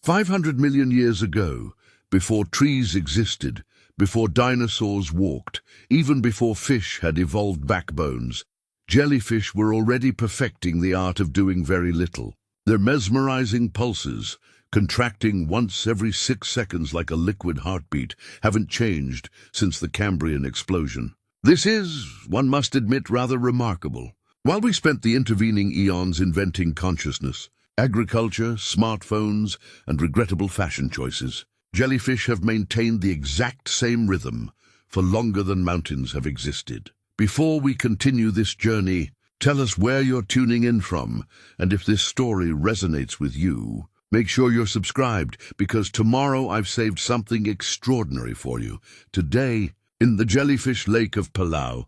500 million years ago, before trees existed, before dinosaurs walked, even before fish had evolved backbones, jellyfish were already perfecting the art of doing very little. Their mesmerizing pulses, contracting once every 6 seconds like a liquid heartbeat, haven't changed since the Cambrian explosion. This is, one must admit, rather remarkable. While we spent the intervening eons inventing consciousness, agriculture, smartphones, and regrettable fashion choices, jellyfish have maintained the exact same rhythm for longer than mountains have existed. Before we continue this journey, tell us where you're tuning in from, and if this story resonates with you, make sure you're subscribed, because tomorrow I've saved something extraordinary for you. Today, in the jellyfish lake of Palau,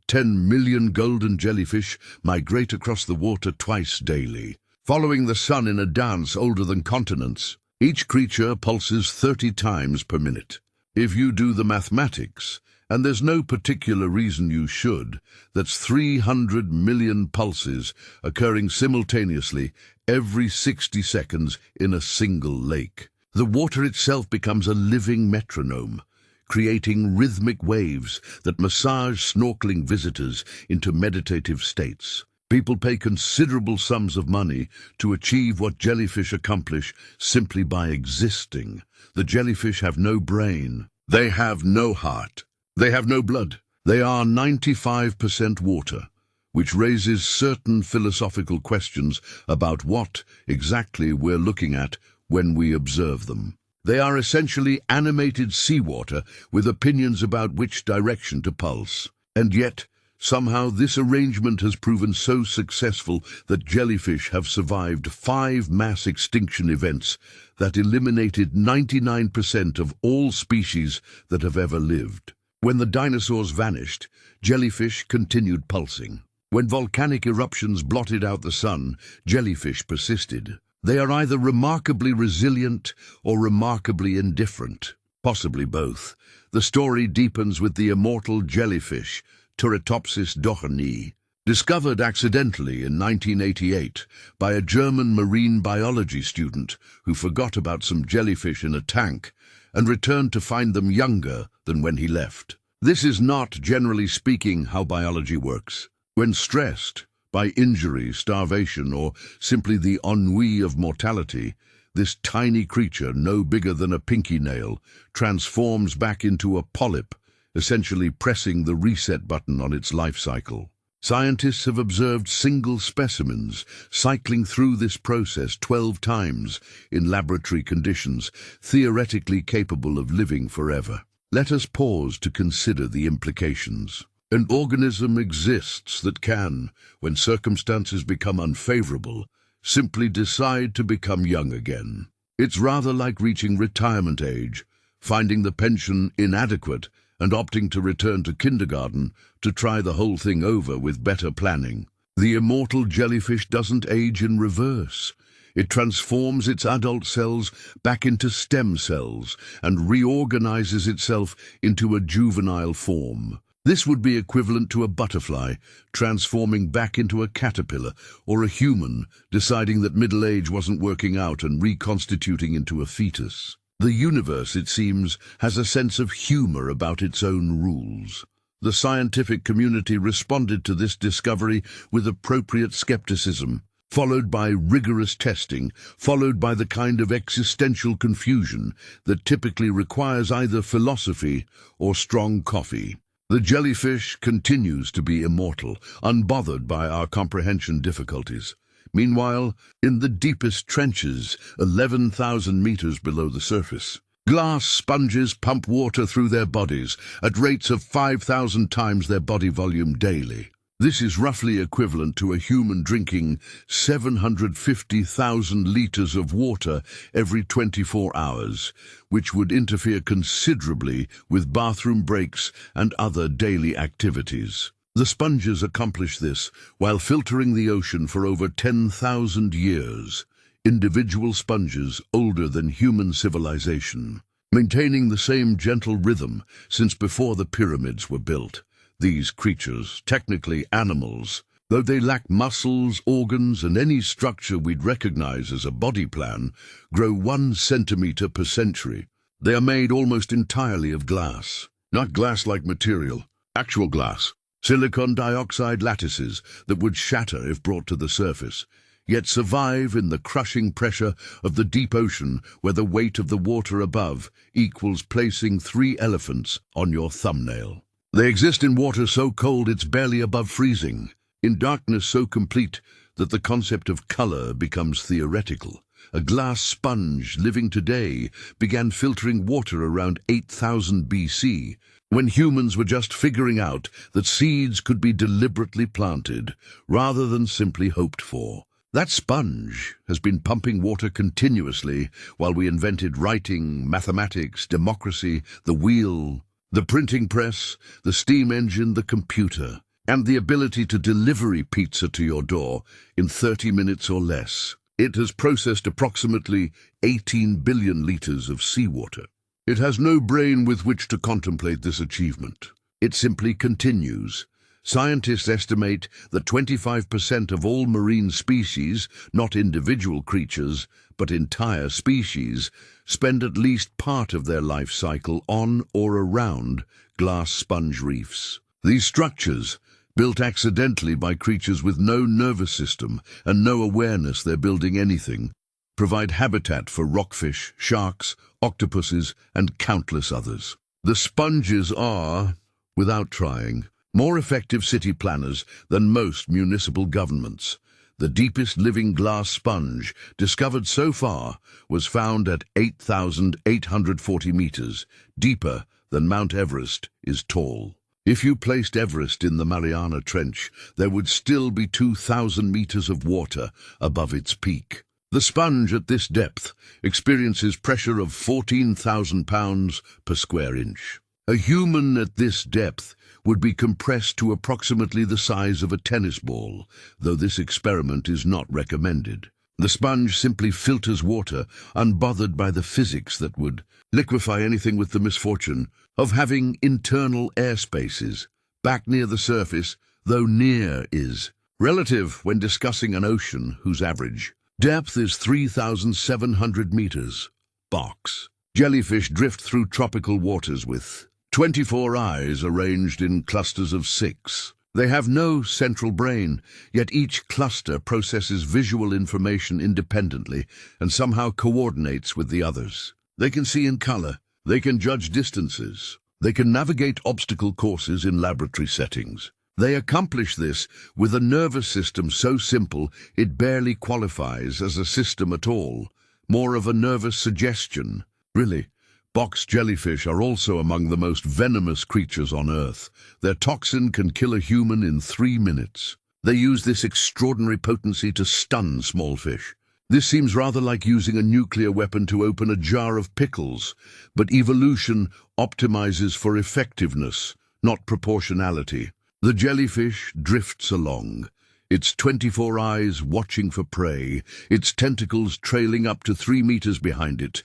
10 million golden jellyfish migrate across the water twice daily, following the sun in a dance older than continents. Each creature pulses 30 times per minute. If you do the mathematics, and there's no particular reason you should, that's 300 million pulses occurring simultaneously every 60 seconds in a single lake. The water itself becomes a living metronome, creating rhythmic waves that massage snorkeling visitors into meditative states. People pay considerable sums of money to achieve what jellyfish accomplish simply by existing. The jellyfish have no brain. They have no heart. They have no blood. They are 95% water, which raises certain philosophical questions about what exactly we're looking at when we observe them. They are essentially animated seawater with opinions about which direction to pulse. And yet, somehow this arrangement has proven so successful that jellyfish have survived 5 mass extinction events that eliminated 99% of all species that have ever lived. When the dinosaurs vanished, jellyfish continued pulsing. When volcanic eruptions blotted out the sun, jellyfish persisted. They are either remarkably resilient or remarkably indifferent, possibly both. The story deepens with the immortal jellyfish, Turritopsis dohrnii, discovered accidentally in 1988 by a German marine biology student who forgot about some jellyfish in a tank and returned to find them younger than when he left. This is not, generally speaking, how biology works. When stressed by injury, starvation, or simply the ennui of mortality, this tiny creature, no bigger than a pinky nail, transforms back into a polyp, essentially pressing the reset button on its life cycle. Scientists have observed single specimens cycling through this process 12 times in laboratory conditions, theoretically capable of living forever. Let us pause to consider the implications. An organism exists that can, when circumstances become unfavorable, simply decide to become young again. It's rather like reaching retirement age, finding the pension inadequate, and opting to return to kindergarten to try the whole thing over with better planning. The immortal jellyfish doesn't age in reverse. It transforms its adult cells back into stem cells and reorganizes itself into a juvenile form. This would be equivalent to a butterfly transforming back into a caterpillar, or a human deciding that middle age wasn't working out and reconstituting into a fetus. The universe, it seems, has a sense of humor about its own rules. The scientific community responded to this discovery with appropriate skepticism, followed by rigorous testing, followed by the kind of existential confusion that typically requires either philosophy or strong coffee. The jellyfish continues to be immortal, unbothered by our comprehension difficulties. Meanwhile, in the deepest trenches, 11,000 meters below the surface, glass sponges pump water through their bodies at rates of 5,000 times their body volume daily. This is roughly equivalent to a human drinking 750,000 liters of water every 24 hours, which would interfere considerably with bathroom breaks and other daily activities. The sponges accomplish this while filtering the ocean for over 10,000 years, individual sponges older than human civilization, maintaining the same gentle rhythm since before the pyramids were built. These creatures, technically animals, Though they lack muscles, organs, and any structure we'd recognize as a body plan, grow 1 centimeter per century. They are made almost entirely of glass. Not glass-like material, actual glass. Silicon dioxide lattices that would shatter if brought to the surface, yet survive in the crushing pressure of the deep ocean where the weight of the water above equals placing 3 elephants on your thumbnail. They exist in water so cold it's barely above freezing, in darkness so complete that the concept of color becomes theoretical. A glass sponge living today began filtering water around 8000 BC, when humans were just figuring out that seeds could be deliberately planted rather than simply hoped for. That sponge has been pumping water continuously while we invented writing, mathematics, democracy, the wheel, the printing press, the steam engine, the computer, and the ability to deliver pizza to your door in 30 minutes or less. It has processed approximately 18 billion liters of seawater. It has no brain with which to contemplate this achievement. It simply continues. Scientists estimate that 25% of all marine species, not individual creatures, but entire species, spend at least part of their life cycle on or around glass sponge reefs. These structures, built accidentally by creatures with no nervous system and no awareness they're building anything, provide habitat for rockfish, sharks, octopuses, and countless others. The sponges are, without trying, more effective city planners than most municipal governments. The deepest living glass sponge discovered so far was found at 8,840 meters, deeper than Mount Everest is tall. If you placed Everest in the Mariana Trench, there would still be 2,000 meters of water above its peak. The sponge at this depth experiences pressure of 14,000 pounds per square inch. A human at this depth would be compressed to approximately the size of a tennis ball, though this experiment is not recommended. The sponge simply filters water, unbothered by the physics that would liquefy anything with the misfortune of having internal air spaces, back near the surface, though near is relative when discussing an ocean whose average depth is 3,700 meters. Box. Jellyfish drift through tropical waters with 24 eyes arranged in clusters of 6. They have no central brain, yet each cluster processes visual information independently and somehow coordinates with the others. They can see in color. They can judge distances. They can navigate obstacle courses in laboratory settings. They accomplish this with a nervous system so simple it barely qualifies as a system at all, more of a nervous suggestion. Really, box jellyfish are also among the most venomous creatures on Earth. Their toxin can kill a human in 3 minutes. They use this extraordinary potency to stun small fish. This seems rather like using a nuclear weapon to open a jar of pickles, but evolution optimizes for effectiveness, not proportionality. The jellyfish drifts along, its 24 eyes watching for prey, its tentacles trailing up to 3 meters behind it,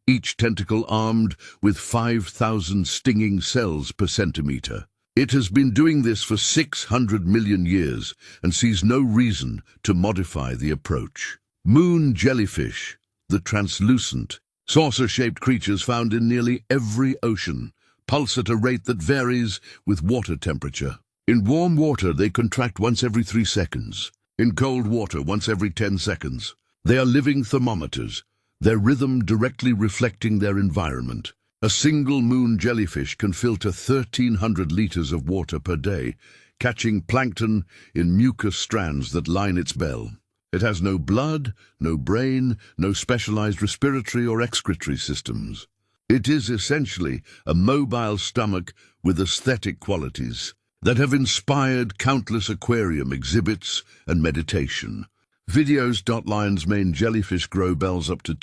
each tentacle armed with 5,000 stinging cells per centimeter. It has been doing this for 600 million years and sees no reason to modify the approach. Moon jellyfish, the translucent, saucer-shaped creatures found in nearly every ocean, pulse at a rate that varies with water temperature. In warm water, they contract once every 3 seconds. In cold water, once every 10 seconds. They are living thermometers, their rhythm directly reflecting their environment. A single moon jellyfish can filter 1,300 liters of water per day, catching plankton in mucus strands that line its bell. It has no blood, no brain, no specialized respiratory or excretory systems. It is essentially a mobile stomach with aesthetic qualities that have inspired countless aquarium exhibits and meditation. Videos.lion's mane jellyfish grow bells up to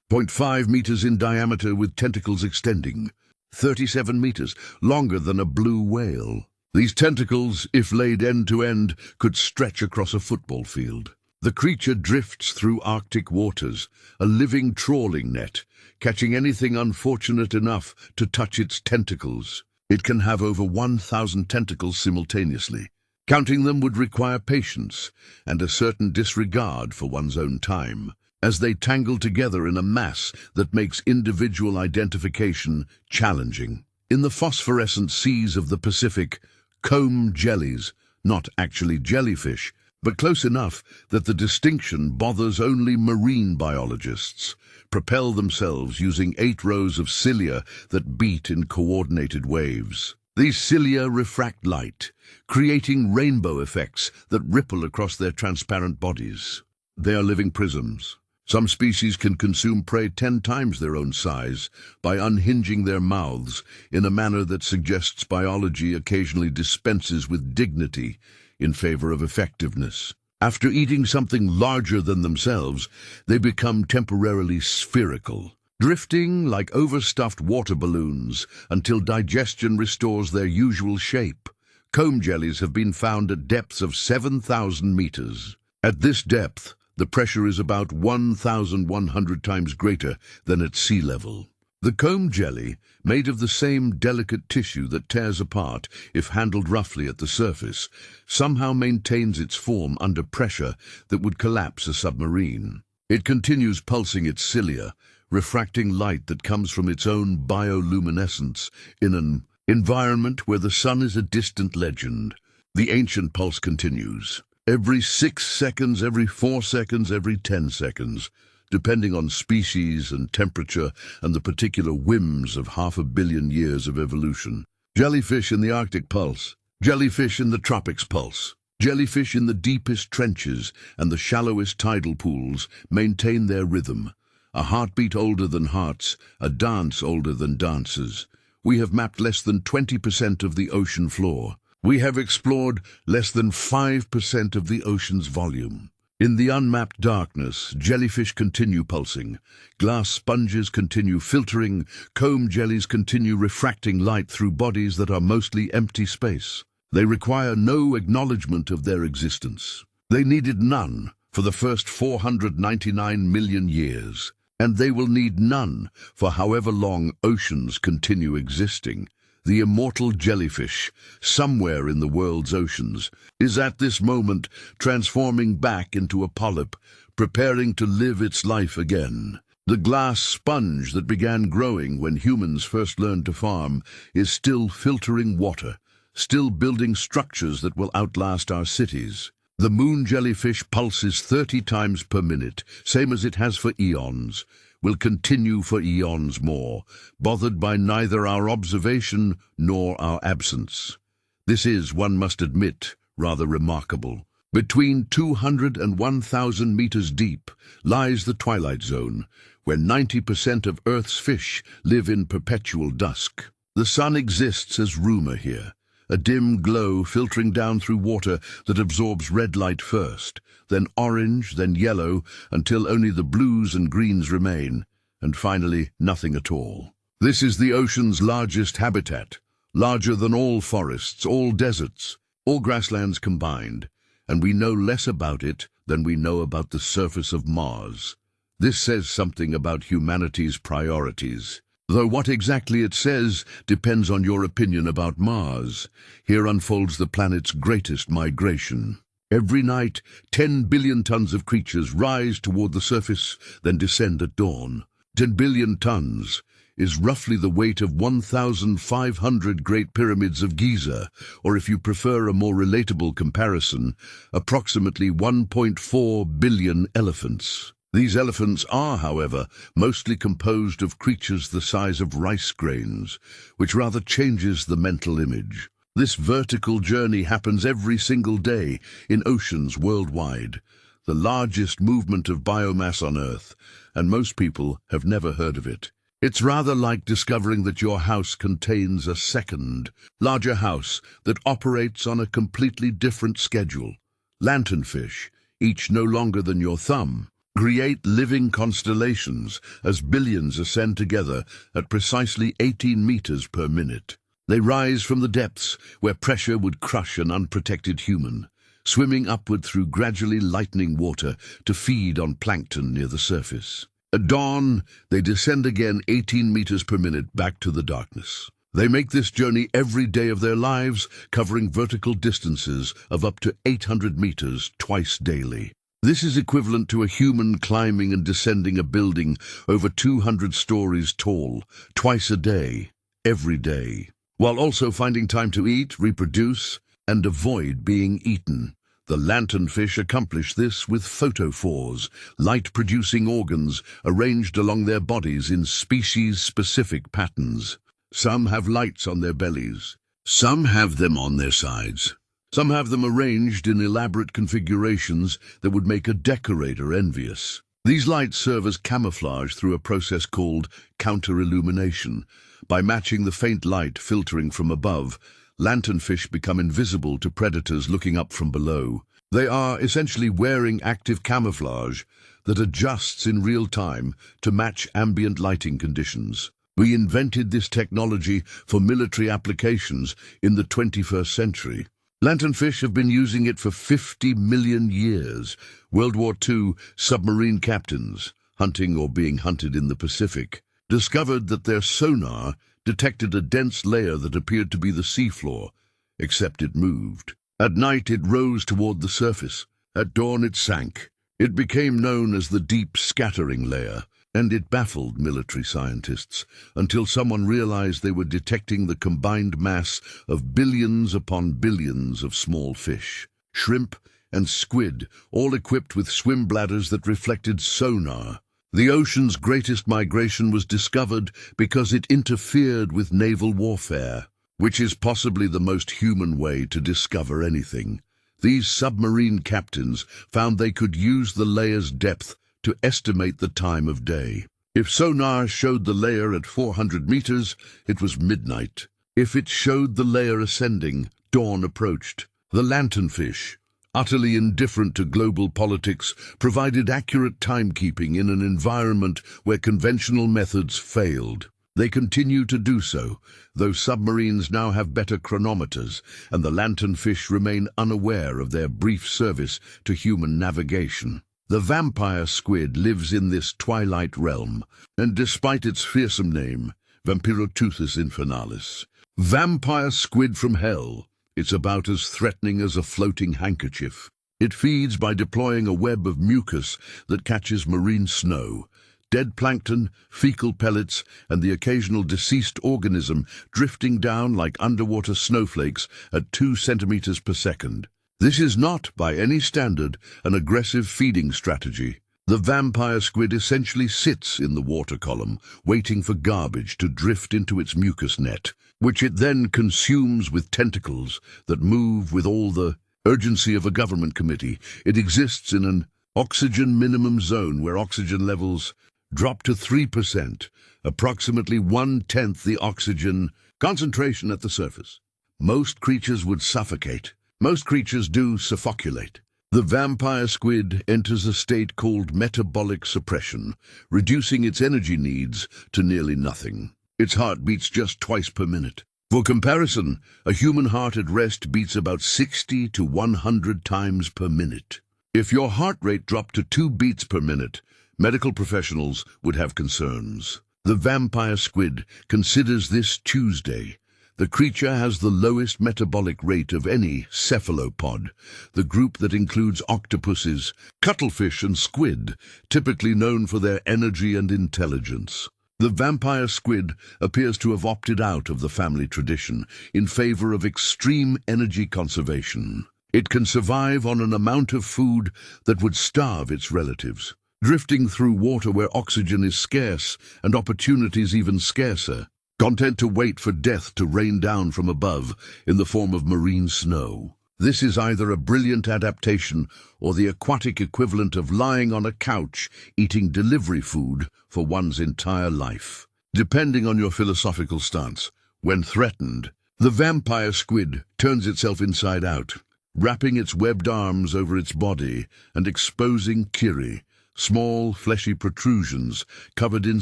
2.5 meters in diameter with tentacles extending 37 meters, longer than a blue whale. These tentacles, if laid end to end, could stretch across a football field. The creature drifts through Arctic waters, a living trawling net, catching anything unfortunate enough to touch its tentacles. It can have over 1,000 tentacles simultaneously. Counting them would require patience and a certain disregard for one's own time, as they tangle together in a mass that makes individual identification challenging. In the phosphorescent seas of the Pacific, comb jellies, not actually jellyfish, but close enough that the distinction bothers only marine biologists, propel themselves using 8 rows of cilia that beat in coordinated waves. These cilia refract light, creating rainbow effects that ripple across their transparent bodies. They are living prisms. Some species can consume prey 10 times their own size by unhinging their mouths in a manner that suggests biology occasionally dispenses with dignity in favor of effectiveness. After eating something larger than themselves, they become temporarily spherical, drifting like overstuffed water balloons until digestion restores their usual shape. Comb jellies have been found at depths of 7,000 meters. At this depth, the pressure is about 1,100 times greater than at sea level. The comb jelly, made of the same delicate tissue that tears apart if handled roughly at the surface, somehow maintains its form under pressure that would collapse a submarine. It continues pulsing its cilia, refracting light that comes from its own bioluminescence in an environment where the sun is a distant legend. The ancient pulse continues. Every 6 seconds, every 4 seconds, every 10 seconds, depending on species and temperature and the particular whims of 500 million years of evolution. Jellyfish in the Arctic pulse, jellyfish in the tropics pulse. Jellyfish in the deepest trenches and the shallowest tidal pools maintain their rhythm. A heartbeat older than hearts, a dance older than dances. We have mapped less than 20% of the ocean floor. We have explored less than 5% of the ocean's volume. In the unmapped darkness, jellyfish continue pulsing, glass sponges continue filtering, comb jellies continue refracting light through bodies that are mostly empty space. They require no acknowledgement of their existence. They needed none for the first 499 million years, and they will need none for however long oceans continue existing. The immortal jellyfish, somewhere in the world's oceans, is at this moment transforming back into a polyp, preparing to live its life again. The glass sponge that began growing when humans first learned to farm is still filtering water, still building structures that will outlast our cities. The moon jellyfish pulses 30 times per minute, same as it has for eons, will continue for eons more, bothered by neither our observation nor our absence. This is, one must admit, rather remarkable. Between 200 and 1,000 meters deep lies the twilight zone, where 90% of Earth's fish live in perpetual dusk. The sun exists as rumor here, a dim glow filtering down through water that absorbs red light first, then orange, then yellow, until only the blues and greens remain, and finally nothing at all. This is the ocean's largest habitat, larger than all forests, all deserts, all grasslands combined, and we know less about it than we know about the surface of Mars. This says something about humanity's priorities. Though what exactly it says depends on your opinion about Mars. Here unfolds the planet's greatest migration. Every night, 10 billion tons of creatures rise toward the surface, then descend at dawn. 10 billion tons is roughly the weight of 1,500 Great Pyramids of Giza, or if you prefer a more relatable comparison, approximately 1.4 billion elephants. These elephants are, however, mostly composed of creatures the size of rice grains, which rather changes the mental image. This vertical journey happens every single day in oceans worldwide, the largest movement of biomass on Earth, and most people have never heard of it. It's rather like discovering that your house contains a second, larger house that operates on a completely different schedule. Lanternfish, each no longer than your thumb, create living constellations as billions ascend together at precisely 18 meters per minute. They rise from the depths where pressure would crush an unprotected human, swimming upward through gradually lightening water to feed on plankton near the surface. At dawn, they descend again 18 meters per minute back to the darkness. They make this journey every day of their lives, covering vertical distances of up to 800 meters twice daily. This is equivalent to a human climbing and descending a building over 200 stories tall, twice a day, every day, while also finding time to eat, reproduce, and avoid being eaten. The lanternfish accomplish this with photophores, light-producing organs arranged along their bodies in species-specific patterns. Some have lights on their bellies. Some have them on their sides. Some have them arranged in elaborate configurations that would make a decorator envious. These lights serve as camouflage through a process called counter-illumination. By matching the faint light filtering from above, lanternfish become invisible to predators looking up from below. They are essentially wearing active camouflage that adjusts in real time to match ambient lighting conditions. We invented this technology for military applications in the 21st century. Lanternfish have been using it for 50 million years. World War II submarine captains, hunting or being hunted in the Pacific, discovered that their sonar detected a dense layer that appeared to be the seafloor, except it moved. At night it rose toward the surface. At dawn it sank. It became known as the deep scattering layer, and it baffled military scientists until someone realized they were detecting the combined mass of billions upon billions of small fish, shrimp and squid, all equipped with swim bladders that reflected sonar. The ocean's greatest migration was discovered because it interfered with naval warfare, which is possibly the most human way to discover anything. These submarine captains found they could use the layer's depth to estimate the time of day. If sonar showed the layer at 400 meters, it was midnight. If it showed the layer ascending, dawn approached. The lanternfish, utterly indifferent to global politics, provided accurate timekeeping in an environment where conventional methods failed. They continue to do so, though submarines now have better chronometers, and the lanternfish remain unaware of their brief service to human navigation. The vampire squid lives in this twilight realm, and despite its fearsome name, Vampiroteuthis infernalis, vampire squid from hell, it's about as threatening as a floating handkerchief. It feeds by deploying a web of mucus that catches marine snow, dead plankton, fecal pellets, and the occasional deceased organism drifting down like underwater snowflakes at 2 centimeters per second. This is not, by any standard, an aggressive feeding strategy. The vampire squid essentially sits in the water column, waiting for garbage to drift into its mucus net, which it then consumes with tentacles that move with all the urgency of a government committee. It exists in an oxygen minimum zone where oxygen levels drop to 3%, approximately 1/10 the oxygen concentration at the surface. Most creatures would suffocate. Most creatures do suffoculate. The vampire squid enters a state called metabolic suppression, reducing its energy needs to nearly nothing. Its heart beats just twice per minute. For comparison, a human heart at rest beats about 60 to 100 times per minute. If your heart rate dropped to 2 beats per minute, medical professionals would have concerns. The vampire squid considers this Tuesday. The creature has the lowest metabolic rate of any cephalopod, the group that includes octopuses, cuttlefish and squid, typically known for their energy and intelligence. The vampire squid appears to have opted out of the family tradition in favor of extreme energy conservation. It can survive on an amount of food that would starve its relatives, drifting through water where oxygen is scarce and opportunities even scarcer, content to wait for death to rain down from above in the form of marine snow. This is either a brilliant adaptation or the aquatic equivalent of lying on a couch eating delivery food for one's entire life. Depending on your philosophical stance, when threatened, the vampire squid turns itself inside out, wrapping its webbed arms over its body and exposing chiri, small, fleshy protrusions covered in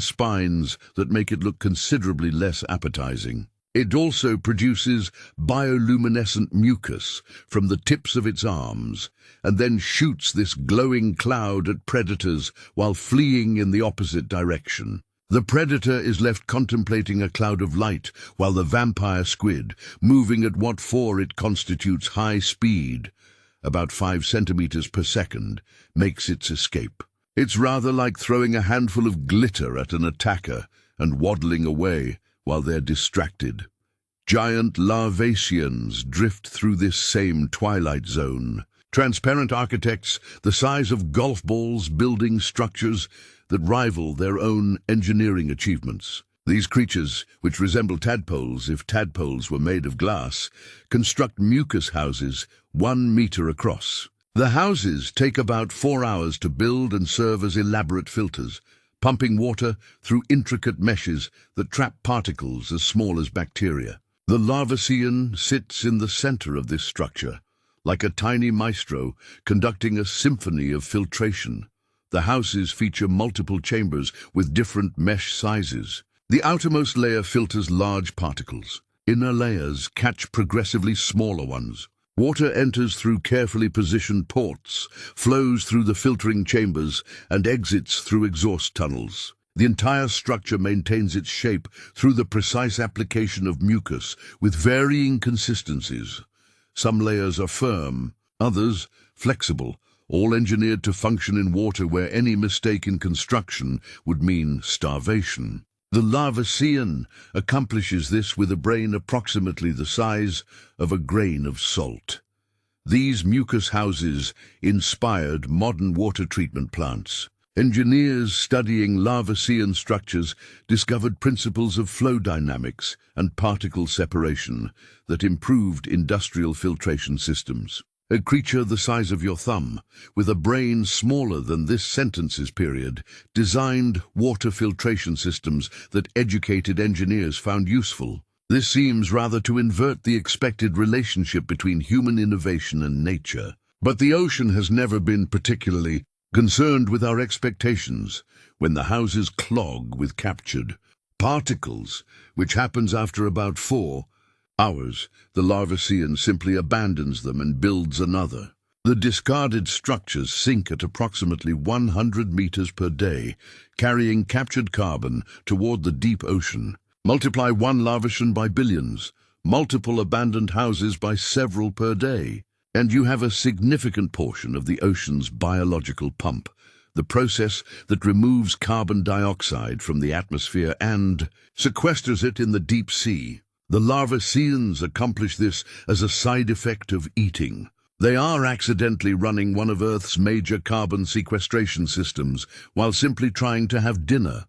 spines that make it look considerably less appetizing. It also produces bioluminescent mucus from the tips of its arms, and then shoots this glowing cloud at predators while fleeing in the opposite direction. The predator is left contemplating a cloud of light, while the vampire squid, moving at what for it constitutes high speed, about 5 centimeters per second, makes its escape. It's rather like throwing a handful of glitter at an attacker and waddling away while they're distracted. Giant larvaceans drift through this same twilight zone. Transparent architects, the size of golf balls, building structures that rival their own engineering achievements. These creatures, which resemble tadpoles if tadpoles were made of glass, construct mucus houses 1 meter across. The houses take about 4 hours to build and serve as elaborate filters, pumping water through intricate meshes that trap particles as small as bacteria. The larvacean sits in the center of this structure, like a tiny maestro conducting a symphony of filtration. The houses feature multiple chambers with different mesh sizes. The outermost layer filters large particles. Inner layers catch progressively smaller ones. Water enters through carefully positioned ports, flows through the filtering chambers, and exits through exhaust tunnels. The entire structure maintains its shape through the precise application of mucus with varying consistencies. Some layers are firm, others flexible, all engineered to function in water where any mistake in construction would mean starvation. The larvacean accomplishes this with a brain approximately the size of a grain of salt. These mucus houses inspired modern water treatment plants. Engineers studying larvacean structures discovered principles of flow dynamics and particle separation that improved industrial filtration systems. A creature the size of your thumb, with a brain smaller than this sentence's period, designed water filtration systems that educated engineers found useful. This seems rather to invert the expected relationship between human innovation and nature. But the ocean has never been particularly concerned with our expectations when the houses clog with captured particles, which happens after about 4 hours. The larvacean simply abandons them and builds another. The discarded structures sink at approximately 100 meters per day, carrying captured carbon toward the deep ocean. Multiply one larvacean by billions, multiple abandoned houses by several per day, and you have a significant portion of the ocean's biological pump, the process that removes carbon dioxide from the atmosphere and sequesters it in the deep sea. The larvaceans accomplish this as a side effect of eating. They are accidentally running one of Earth's major carbon sequestration systems while simply trying to have dinner.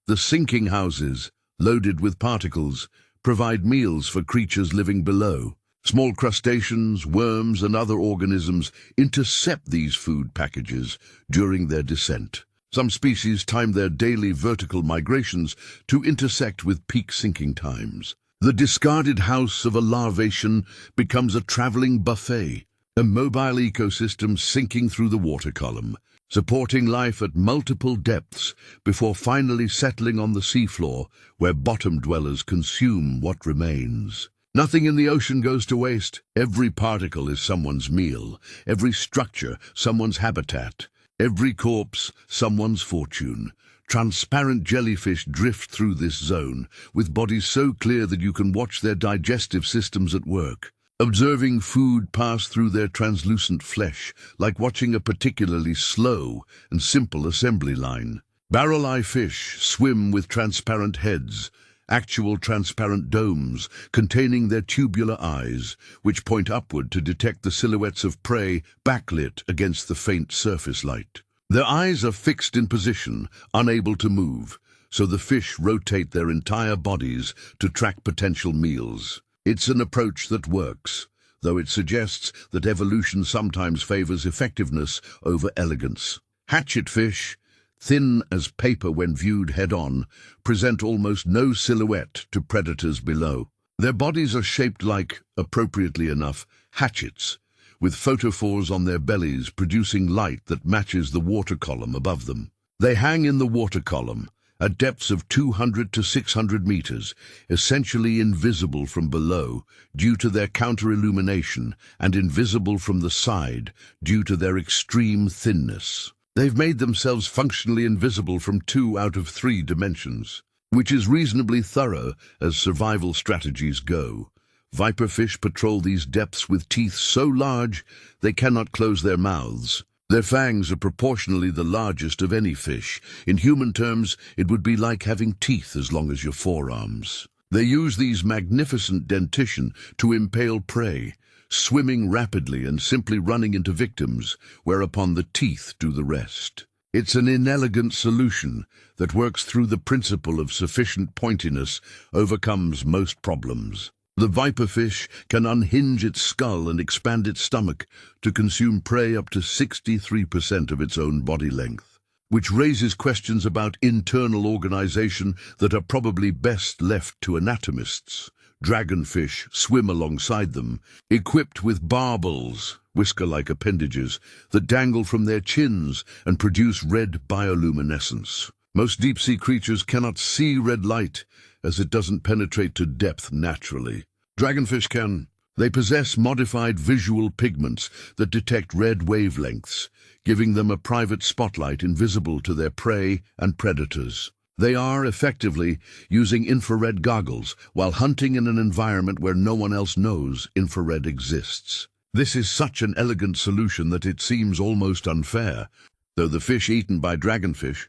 The sinking houses, loaded with particles, provide meals for creatures living below. Small crustaceans, worms, and other organisms intercept these food packages during their descent. Some species time their daily vertical migrations to intersect with peak sinking times. The discarded house of a larvacean becomes a traveling buffet, a mobile ecosystem sinking through the water column, supporting life at multiple depths before finally settling on the seafloor where bottom dwellers consume what remains. Nothing in the ocean goes to waste. Every particle is someone's meal, every structure someone's habitat, every corpse someone's fortune. Transparent jellyfish drift through this zone, with bodies so clear that you can watch their digestive systems at work, observing food pass through their translucent flesh, like watching a particularly slow and simple assembly line. Barrel-eye fish swim with transparent heads, actual transparent domes containing their tubular eyes, which point upward to detect the silhouettes of prey backlit against the faint surface light. Their eyes are fixed in position, unable to move, so the fish rotate their entire bodies to track potential meals. It's an approach that works, though it suggests that evolution sometimes favors effectiveness over elegance. Hatchetfish, thin as paper when viewed head-on, present almost no silhouette to predators below. Their bodies are shaped like, appropriately enough, hatchets, with photophores on their bellies producing light that matches the water column above them. They hang in the water column, at depths of 200 to 600 meters, essentially invisible from below due to their counter-illumination and invisible from the side due to their extreme thinness. They've made themselves functionally invisible from 2 out of 3 dimensions, which is reasonably thorough as survival strategies go. Viperfish patrol these depths with teeth so large they cannot close their mouths. Their fangs are proportionally the largest of any fish. In human terms, it would be like having teeth as long as your forearms. They use these magnificent dentition to impale prey, swimming rapidly and simply running into victims, whereupon the teeth do the rest. It's an inelegant solution that works through the principle of sufficient pointiness, overcomes most problems. The viperfish can unhinge its skull and expand its stomach to consume prey up to 63% of its own body length, which raises questions about internal organization that are probably best left to anatomists. Dragonfish swim alongside them, equipped with barbels, whisker-like appendages, that dangle from their chins and produce red bioluminescence. Most deep-sea creatures cannot see red light, as it doesn't penetrate to depth naturally. Dragonfish can. They possess modified visual pigments that detect red wavelengths, giving them a private spotlight invisible to their prey and predators. They are, effectively, using infrared goggles while hunting in an environment where no one else knows infrared exists. This is such an elegant solution that it seems almost unfair, though the fish eaten by dragonfish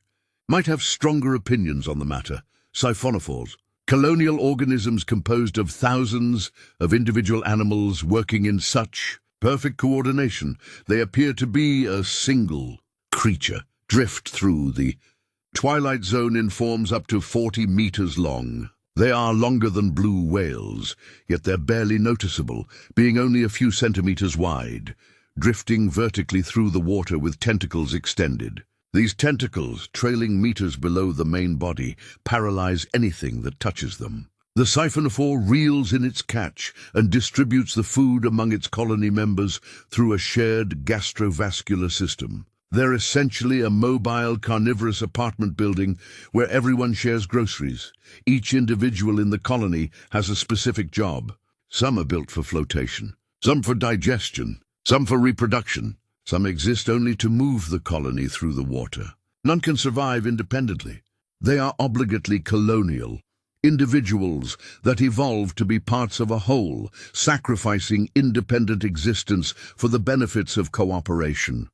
might have stronger opinions on the matter. Siphonophores, colonial organisms composed of thousands of individual animals working in such perfect coordination, they appear to be a single creature, drift through the twilight zone in forms up to 40 meters long. They are longer than blue whales, yet they're barely noticeable, being only a few centimeters wide, drifting vertically through the water with tentacles extended. These tentacles, trailing meters below the main body, paralyze anything that touches them. The siphonophore reels in its catch and distributes the food among its colony members through a shared gastrovascular system. They're essentially a mobile, carnivorous apartment building where everyone shares groceries. Each individual in the colony has a specific job. Some are built for flotation, some for digestion, some for reproduction. Some exist only to move the colony through the water. None can survive independently. They are obligately colonial, individuals that evolve to be parts of a whole, sacrificing independent existence for the benefits of cooperation.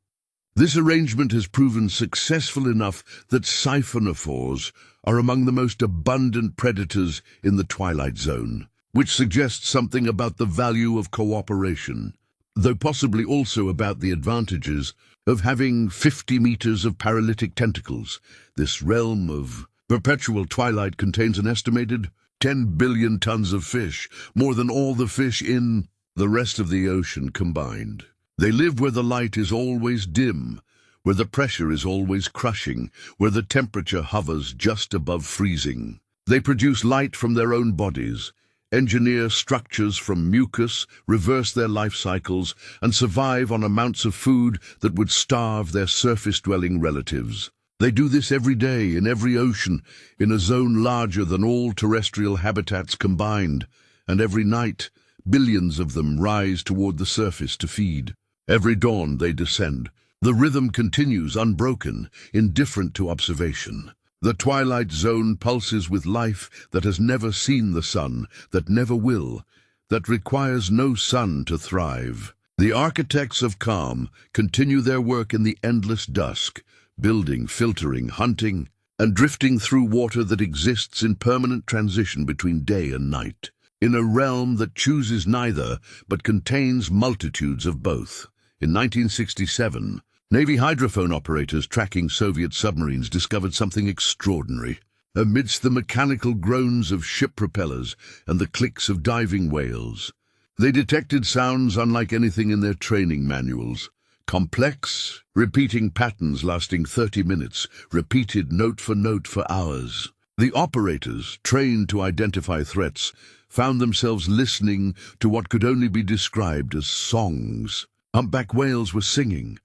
This arrangement has proven successful enough that siphonophores are among the most abundant predators in the Twilight Zone, which suggests something about the value of cooperation, though possibly also about the advantages of having 50 meters of paralytic tentacles. This realm of perpetual twilight contains an estimated 10 billion tons of fish, more than all the fish in the rest of the ocean combined. They live where the light is always dim, where the pressure is always crushing, where the temperature hovers just above freezing. They produce light from their own bodies, engineer structures from mucus, reverse their life cycles, and survive on amounts of food that would starve their surface-dwelling relatives. They do this every day, in every ocean, in a zone larger than all terrestrial habitats combined, and every night, billions of them rise toward the surface to feed. Every dawn they descend. The rhythm continues unbroken, indifferent to observation. The Twilight Zone pulses with life that has never seen the sun, that never will, that requires no sun to thrive. The architects of calm continue their work in the endless dusk, building, filtering, hunting, and drifting through water that exists in permanent transition between day and night, in a realm that chooses neither but contains multitudes of both. In 1967, Navy hydrophone operators tracking Soviet submarines discovered something extraordinary. Amidst the mechanical groans of ship propellers and the clicks of diving whales, they detected sounds unlike anything in their training manuals. Complex, repeating patterns lasting 30 minutes, repeated note for hours. The operators, trained to identify threats, found themselves listening to what could only be described as songs. Humpback whales were singing,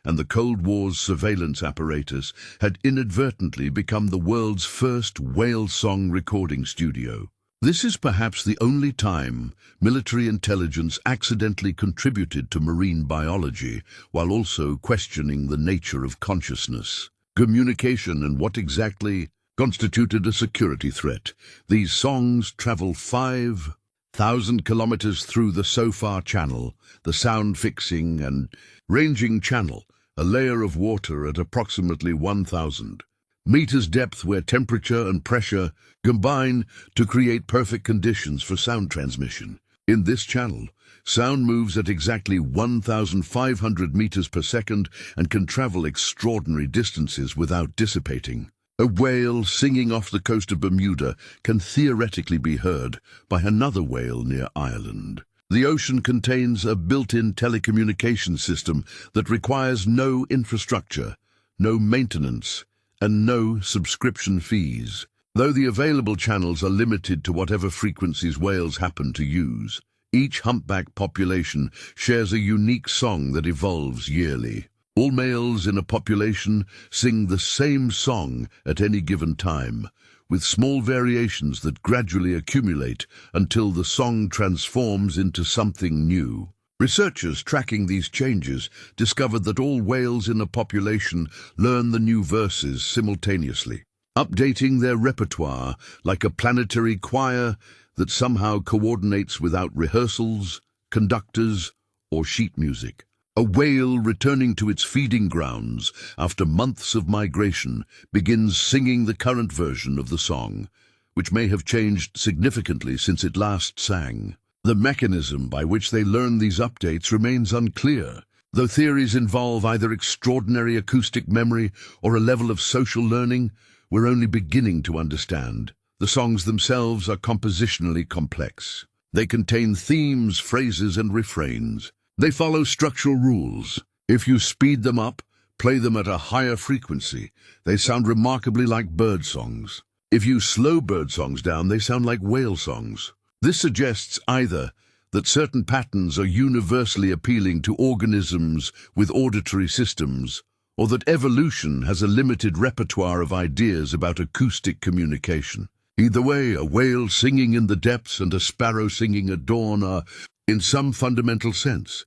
and the Cold War's surveillance apparatus had inadvertently become the world's first whale song recording studio. This is perhaps the only time military intelligence accidentally contributed to marine biology while also questioning the nature of consciousness, communication, and what exactly constituted a security threat. These songs travel 5,000 kilometers through the SOFAR channel, the sound fixing and ranging channel, a layer of water at approximately 1,000 meters depth where temperature and pressure combine to create perfect conditions for sound transmission. In this channel, sound moves at exactly 1,500 meters per second and can travel extraordinary distances without dissipating. A whale singing off the coast of Bermuda can theoretically be heard by another whale near Ireland. The ocean contains a built-in telecommunication system that requires no infrastructure, no maintenance, and no subscription fees. Though the available channels are limited to whatever frequencies whales happen to use, each humpback population shares a unique song that evolves yearly. All males in a population sing the same song at any given time, with small variations that gradually accumulate until the song transforms into something new. Researchers tracking these changes discovered that all whales in a population learn the new verses simultaneously, updating their repertoire like a planetary choir that somehow coordinates without rehearsals, conductors, or sheet music. A whale returning to its feeding grounds after months of migration begins singing the current version of the song, which may have changed significantly since it last sang. The mechanism by which they learn these updates remains unclear, though theories involve either extraordinary acoustic memory or a level of social learning we're only beginning to understand. The songs themselves are compositionally complex. They contain themes, phrases, and refrains. They follow structural rules. If you speed them up, play them at a higher frequency, they sound remarkably like bird songs. If you slow bird songs down, they sound like whale songs. This suggests either that certain patterns are universally appealing to organisms with auditory systems, or that evolution has a limited repertoire of ideas about acoustic communication. Either way, a whale singing in the depths and a sparrow singing at dawn are, in some fundamental sense,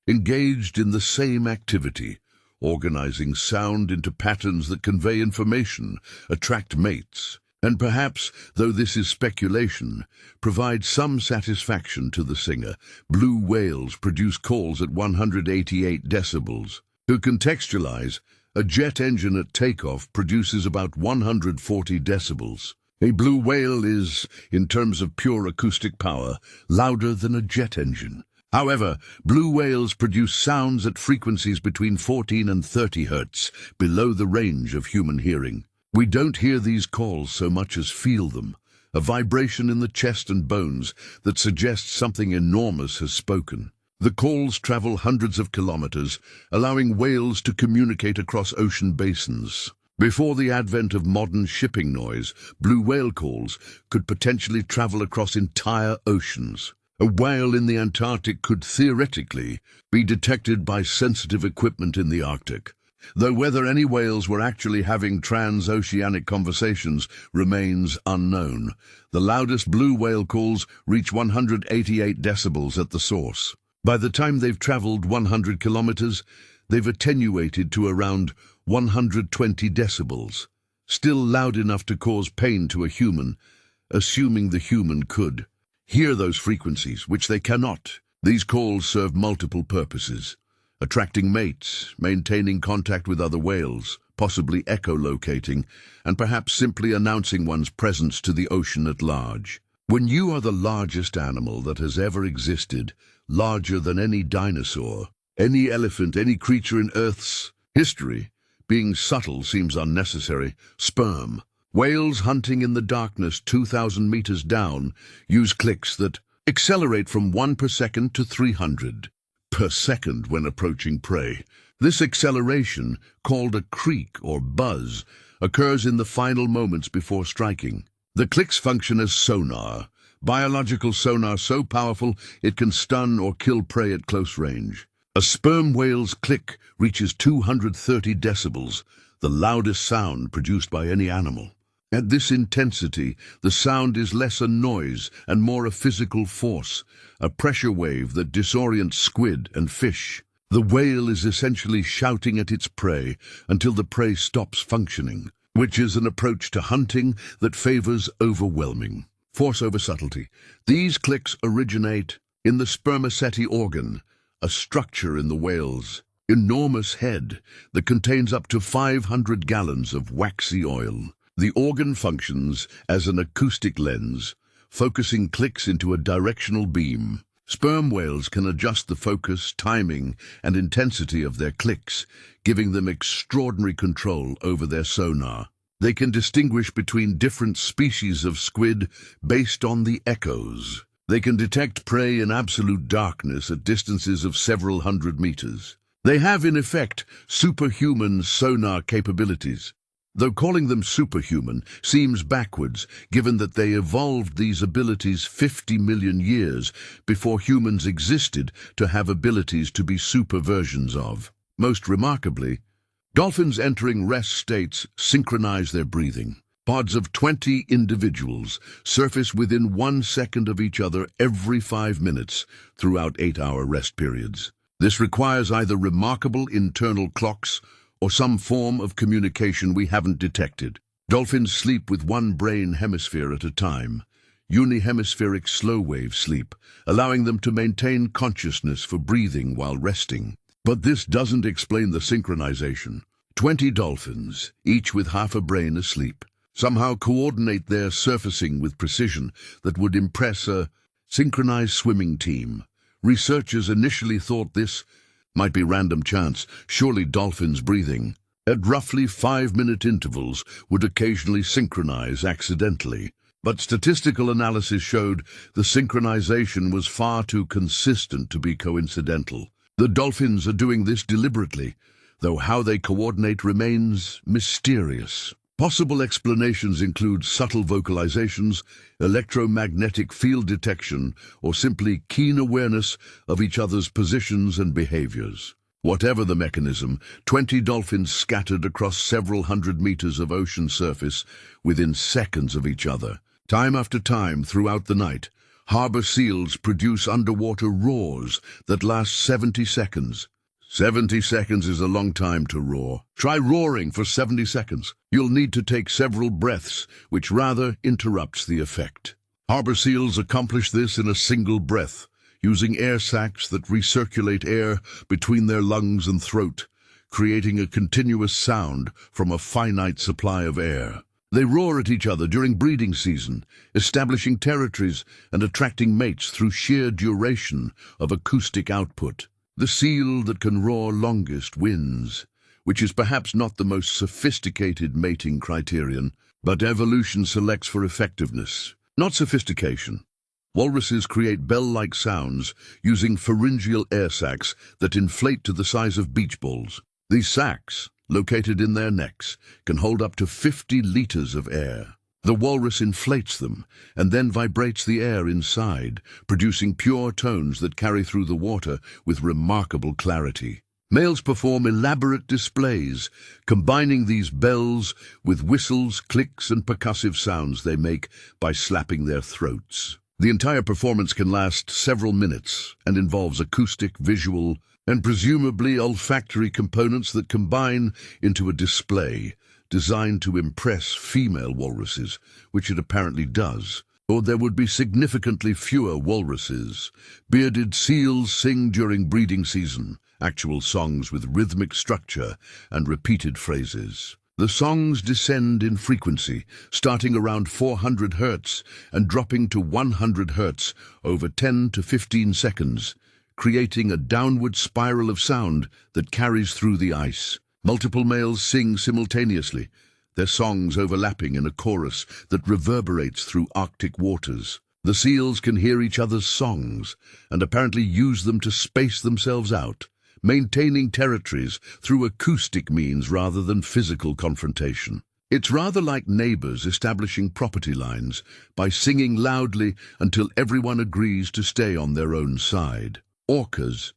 engaged in the same activity, organizing sound into patterns that convey information, attract mates, and perhaps, though this is speculation, provide some satisfaction to the singer. Blue whales produce calls at 188 decibels. To contextualize, a jet engine at takeoff produces about 140 decibels. A blue whale is, in terms of pure acoustic power, louder than a jet engine. However, blue whales produce sounds at frequencies between 14 and 30 hertz, below the range of human hearing. We don't hear these calls so much as feel them, a vibration in the chest and bones that suggests something enormous has spoken. The calls travel hundreds of kilometers, allowing whales to communicate across ocean basins. Before the advent of modern shipping noise, blue whale calls could potentially travel across entire oceans. A whale in the Antarctic could theoretically be detected by sensitive equipment in the Arctic, though whether any whales were actually having transoceanic conversations remains unknown. The loudest blue whale calls reach 188 decibels at the source. By the time they've traveled 100 kilometers, they've attenuated to around 120 decibels, still loud enough to cause pain to a human, assuming the human could hear those frequencies, which they cannot. These calls serve multiple purposes: attracting mates, maintaining contact with other whales, possibly echolocating, and perhaps simply announcing one's presence to the ocean at large. When you are the largest animal that has ever existed, larger than any dinosaur, any elephant, any creature in Earth's history, being subtle seems unnecessary. Sperm. Whales hunting in the darkness 2,000 meters down use clicks that accelerate from 1 per second to 300 per second when approaching prey. This acceleration, called a creak or buzz, occurs in the final moments before striking. The clicks function as sonar, biological sonar so powerful it can stun or kill prey at close range. A sperm whale's click reaches 230 decibels, the loudest sound produced by any animal. At this intensity, the sound is less a noise and more a physical force, a pressure wave that disorients squid and fish. The whale is essentially shouting at its prey until the prey stops functioning, which is an approach to hunting that favors overwhelming force over subtlety. These clicks originate in the spermaceti organ, a structure in the whale's enormous head that contains up to 500 gallons of waxy oil. The organ functions as an acoustic lens, focusing clicks into a directional beam. Sperm whales can adjust the focus, timing, and intensity of their clicks, giving them extraordinary control over their sonar. They can distinguish between different species of squid based on the echoes. They can detect prey in absolute darkness at distances of several hundred meters. They have, in effect, superhuman sonar capabilities. Though calling them superhuman seems backwards, given that they evolved these abilities 50 million years before humans existed to have abilities to be super versions of. Most remarkably, dolphins entering rest states synchronize their breathing. Pods of 20 individuals surface within 1 second of each other every 5 minutes throughout 8-hour rest periods. This requires either remarkable internal clocks or some form of communication we haven't detected. Dolphins sleep with one brain hemisphere at a time, unihemispheric slow-wave sleep, allowing them to maintain consciousness for breathing while resting. But this doesn't explain the synchronization. 20 dolphins, each with half a brain asleep, somehow coordinate their surfacing with precision that would impress a synchronized swimming team. Researchers initially thought this might be random chance, surely dolphins breathing at roughly 5-minute intervals would occasionally synchronize accidentally. But statistical analysis showed the synchronization was far too consistent to be coincidental. The dolphins are doing this deliberately, though how they coordinate remains mysterious. Possible explanations include subtle vocalizations, electromagnetic field detection, or simply keen awareness of each other's positions and behaviors. Whatever the mechanism, 20 dolphins scattered across several hundred meters of ocean surface within seconds of each other. Time after time throughout the night, harbor seals produce underwater roars that last 70 seconds. 70 seconds is a long time to roar. Try roaring for 70 seconds. You'll need to take several breaths, which rather interrupts the effect. Harbor seals accomplish this in a single breath, using air sacs that recirculate air between their lungs and throat, creating a continuous sound from a finite supply of air. They roar at each other during breeding season, establishing territories and attracting mates through sheer duration of acoustic output. The seal that can roar longest wins, which is perhaps not the most sophisticated mating criterion, but evolution selects for effectiveness, not sophistication. Walruses create bell-like sounds using pharyngeal air sacs that inflate to the size of beach balls. These sacs, located in their necks, can hold up to 50 liters of air. The walrus inflates them and then vibrates the air inside, producing pure tones that carry through the water with remarkable clarity. Males perform elaborate displays, combining these bells with whistles, clicks, and percussive sounds they make by slapping their throats. The entire performance can last several minutes and involves acoustic, visual, and presumably olfactory components that combine into a display designed to impress female walruses, which it apparently does, or there would be significantly fewer walruses. Bearded seals sing during breeding season, actual songs with rhythmic structure and repeated phrases. The songs descend in frequency, starting around 400 hertz and dropping to 100 hertz over 10 to 15 seconds, creating a downward spiral of sound that carries through the ice. Multiple males sing simultaneously, their songs overlapping in a chorus that reverberates through Arctic waters. The seals can hear each other's songs and apparently use them to space themselves out, maintaining territories through acoustic means rather than physical confrontation. It's rather like neighbors establishing property lines by singing loudly until everyone agrees to stay on their own side. Orcas,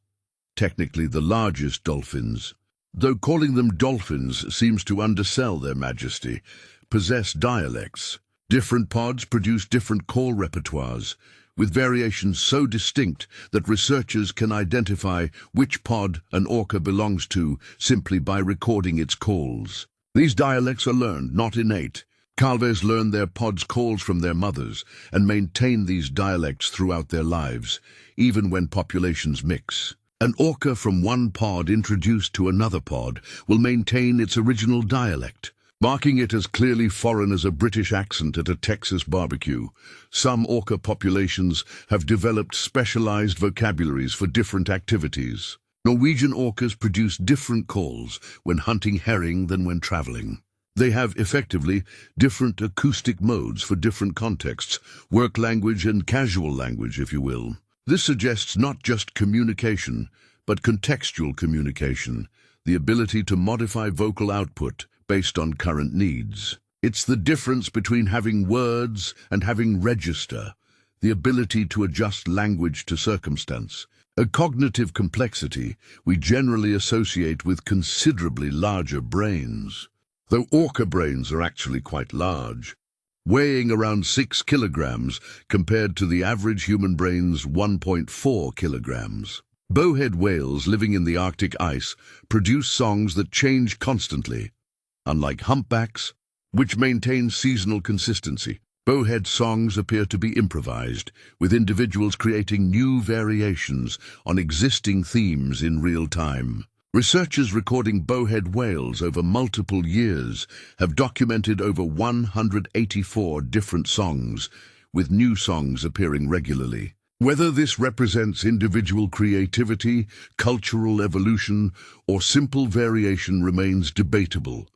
technically the largest dolphins, though calling them dolphins seems to undersell their majesty, possess dialects. Different pods produce different call repertoires, with variations so distinct that researchers can identify which pod an orca belongs to simply by recording its calls. These dialects are learned, not innate. Calves learn their pod's calls from their mothers and maintain these dialects throughout their lives, even when populations mix. An orca from one pod introduced to another pod will maintain its original dialect, marking it as clearly foreign as a British accent at a Texas barbecue. Some orca populations have developed specialized vocabularies for different activities. Norwegian orcas produce different calls when hunting herring than when traveling. They have effectively different acoustic modes for different contexts, work language and casual language, if you will. This suggests not just communication, but contextual communication, the ability to modify vocal output based on current needs. It's the difference between having words and having register, the ability to adjust language to circumstance, a cognitive complexity we generally associate with considerably larger brains. Though orca brains are actually quite large, weighing around 6 kilograms compared to the average human brain's 1.4 kilograms. Bowhead whales living in the Arctic ice produce songs that change constantly. Unlike humpbacks, which maintain seasonal consistency, bowhead songs appear to be improvised, with individuals creating new variations on existing themes in real time. Researchers recording bowhead whales over multiple years have documented over 184 different songs, with new songs appearing regularly. Whether this represents individual creativity, cultural evolution, or simple variation remains debatable.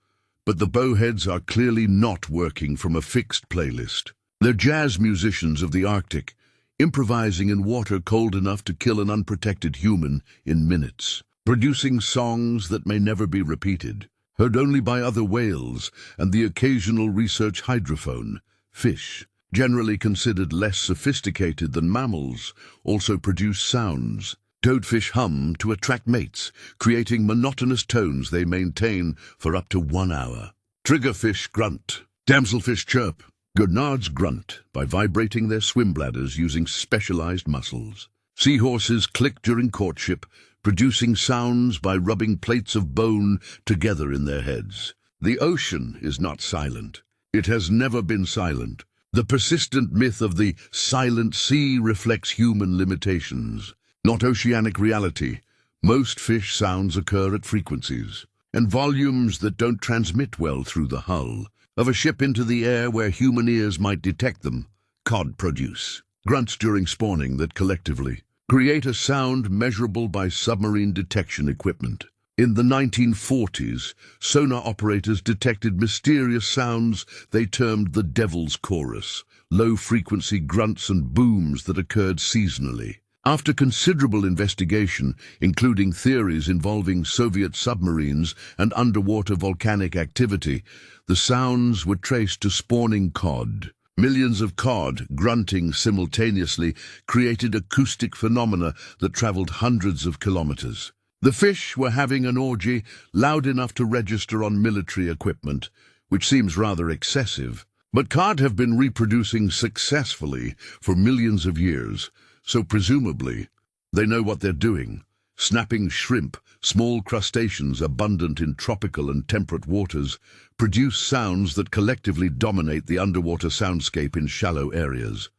But the bowheads are clearly not working from a fixed playlist. They're jazz musicians of the Arctic, improvising in water cold enough to kill an unprotected human in minutes, producing songs that may never be repeated, heard only by other whales and the occasional research hydrophone. Fish, generally considered less sophisticated than mammals, also produce sounds. Toadfish hum to attract mates, creating monotonous tones they maintain for up to 1 hour. Triggerfish grunt. Damselfish chirp. Gurnards grunt by vibrating their swim bladders using specialized muscles. Seahorses click during courtship, producing sounds by rubbing plates of bone together in their heads. The ocean is not silent. It has never been silent. The persistent myth of the silent sea reflects human limitations, not oceanic reality. Most fish sounds occur at frequencies and volumes that don't transmit well through the hull of a ship into the air where human ears might detect them. Cod produce grunts during spawning that collectively create a sound measurable by submarine detection equipment. In the 1940s, sonar operators detected mysterious sounds they termed the Devil's Chorus, low-frequency grunts and booms that occurred seasonally. After considerable investigation, including theories involving Soviet submarines and underwater volcanic activity, the sounds were traced to spawning cod. Millions of cod, grunting simultaneously, created acoustic phenomena that traveled hundreds of kilometers. The fish were having an orgy loud enough to register on military equipment, which seems rather excessive. But cod have been reproducing successfully for millions of years, so presumably they know what they're doing. Snapping shrimp, small crustaceans abundant in tropical and temperate waters, produce sounds that collectively dominate the underwater soundscape in shallow areas.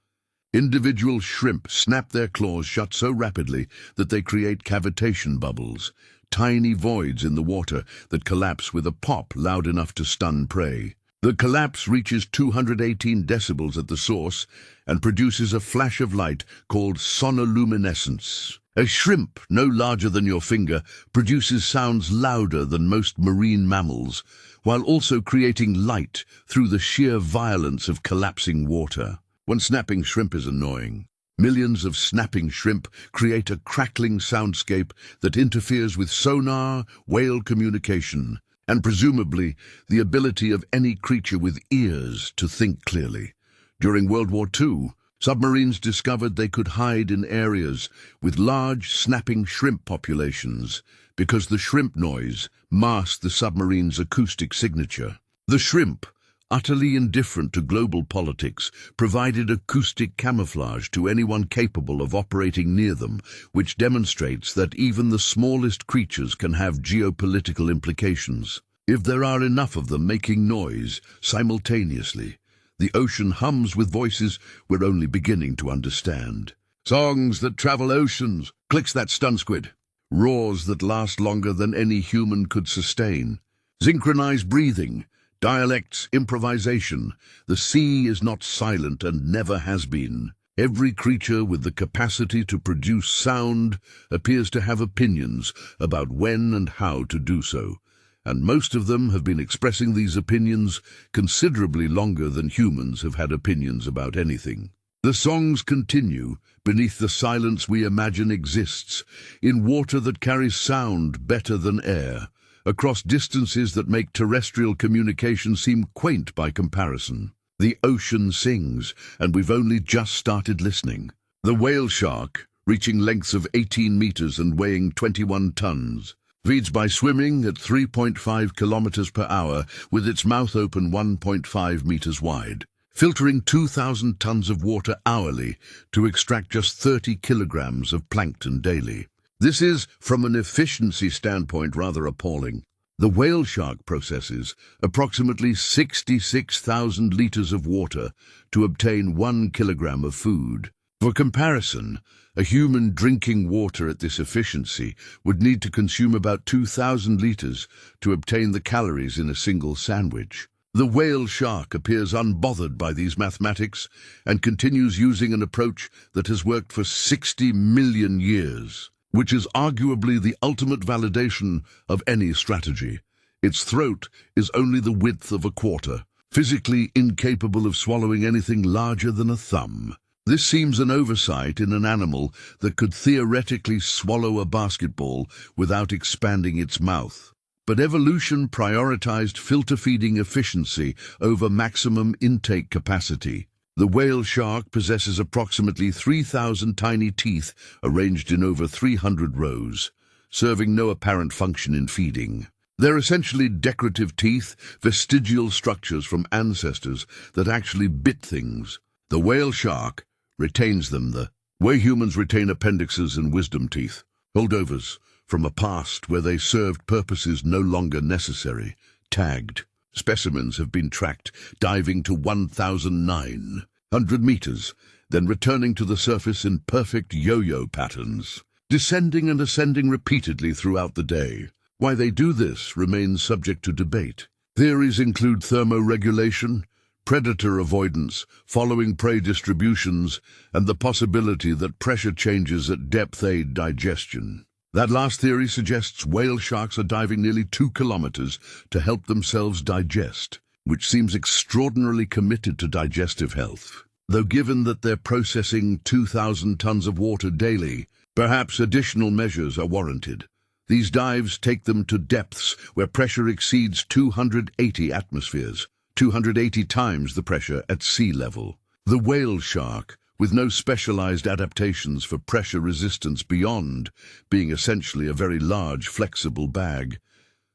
Individual shrimp snap their claws shut so rapidly that they create cavitation bubbles, tiny voids in the water that collapse with a pop loud enough to stun prey. The collapse reaches 218 decibels at the source and produces a flash of light called sonoluminescence. A shrimp, no larger than your finger, produces sounds louder than most marine mammals, while also creating light through the sheer violence of collapsing water. One snapping shrimp is annoying. Millions of snapping shrimp create a crackling soundscape that interferes with sonar, whale communication, and presumably the ability of any creature with ears to think clearly. During World War II, submarines discovered they could hide in areas with large snapping shrimp populations because the shrimp noise masked the submarine's acoustic signature. The shrimp, utterly indifferent to global politics, provided acoustic camouflage to anyone capable of operating near them, which demonstrates that even the smallest creatures can have geopolitical implications. If there are enough of them making noise simultaneously, the ocean hums with voices we're only beginning to understand. Songs that travel oceans, clicks that stun squid. Roars that last longer than any human could sustain. Synchronized breathing, dialects, improvisation. The sea is not silent and never has been. Every creature with the capacity to produce sound appears to have opinions about when and how to do so, and most of them have been expressing these opinions considerably longer than humans have had opinions about anything. The songs continue beneath the silence we imagine exists, in water that carries sound better than air, across distances that make terrestrial communication seem quaint by comparison. The ocean sings, and we've only just started listening. The whale shark, reaching lengths of 18 meters and weighing 21 tons, feeds by swimming at 3.5 kilometers per hour with its mouth open 1.5 meters wide, filtering 2,000 tons of water hourly to extract just 30 kilograms of plankton daily. This is, from an efficiency standpoint, rather appalling. The whale shark processes approximately 66,000 liters of water to obtain 1 kilogram of food. For comparison, a human drinking water at this efficiency would need to consume about 2,000 liters to obtain the calories in a single sandwich. The whale shark appears unbothered by these mathematics and continues using an approach that has worked for 60 million years, which is arguably the ultimate validation of any strategy. Its throat is only the width of a quarter, physically incapable of swallowing anything larger than a thumb. This seems an oversight in an animal that could theoretically swallow a basketball without expanding its mouth. But evolution prioritized filter-feeding efficiency over maximum intake capacity. The whale shark possesses approximately 3,000 tiny teeth arranged in over 300 rows, serving no apparent function in feeding. They're essentially decorative teeth, vestigial structures from ancestors that actually bit things. The whale shark retains them the way humans retain appendixes and wisdom teeth, holdovers from a past where they served purposes no longer necessary, tagged. Specimens have been tracked, diving to 1,900 meters, then returning to the surface in perfect yo-yo patterns, descending and ascending repeatedly throughout the day. Why they do this remains subject to debate. Theories include thermoregulation, predator avoidance, following prey distributions, and the possibility that pressure changes at depth aid digestion. That last theory suggests whale sharks are diving nearly 2 kilometers to help themselves digest, which seems extraordinarily committed to digestive health. Though given that they're processing 2,000 tons of water daily, perhaps additional measures are warranted. These dives take them to depths where pressure exceeds 280 atmospheres, 280 times the pressure at sea level. The whale shark, with no specialized adaptations for pressure resistance beyond being essentially a very large, flexible bag,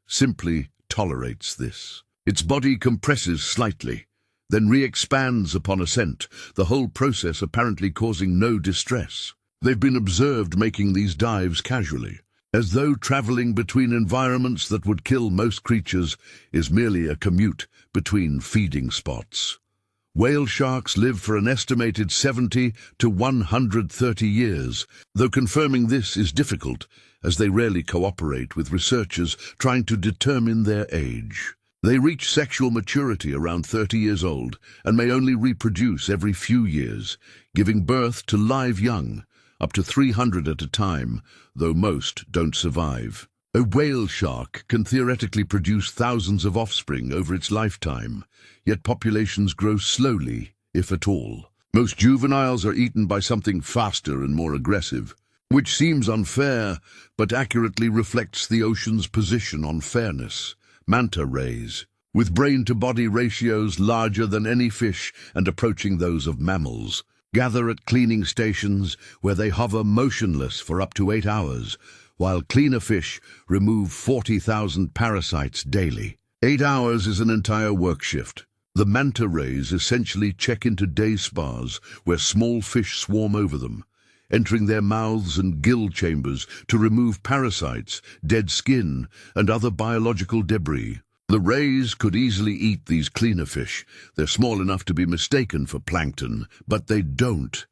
simply tolerates this. Its body compresses slightly, then re-expands upon ascent, the whole process apparently causing no distress. They've been observed making these dives casually, as though traveling between environments that would kill most creatures is merely a commute between feeding spots. Whale sharks live for an estimated 70 to 130 years, though confirming this is difficult, as they rarely cooperate with researchers trying to determine their age. They reach sexual maturity around 30 years old and may only reproduce every few years, giving birth to live young, up to 300 at a time, though most don't survive. A whale shark can theoretically produce thousands of offspring over its lifetime, yet populations grow slowly, if at all. Most juveniles are eaten by something faster and more aggressive, which seems unfair, but accurately reflects the ocean's position on fairness. Manta rays, with brain-to-body ratios larger than any fish and approaching those of mammals, gather at cleaning stations where they hover motionless for up to 8 hours, while cleaner fish remove 40,000 parasites daily. 8 hours is an entire work shift. The manta rays essentially check into day spas where small fish swarm over them, entering their mouths and gill chambers to remove parasites, dead skin, and other biological debris. The rays could easily eat these cleaner fish. They're small enough to be mistaken for plankton, but they don't.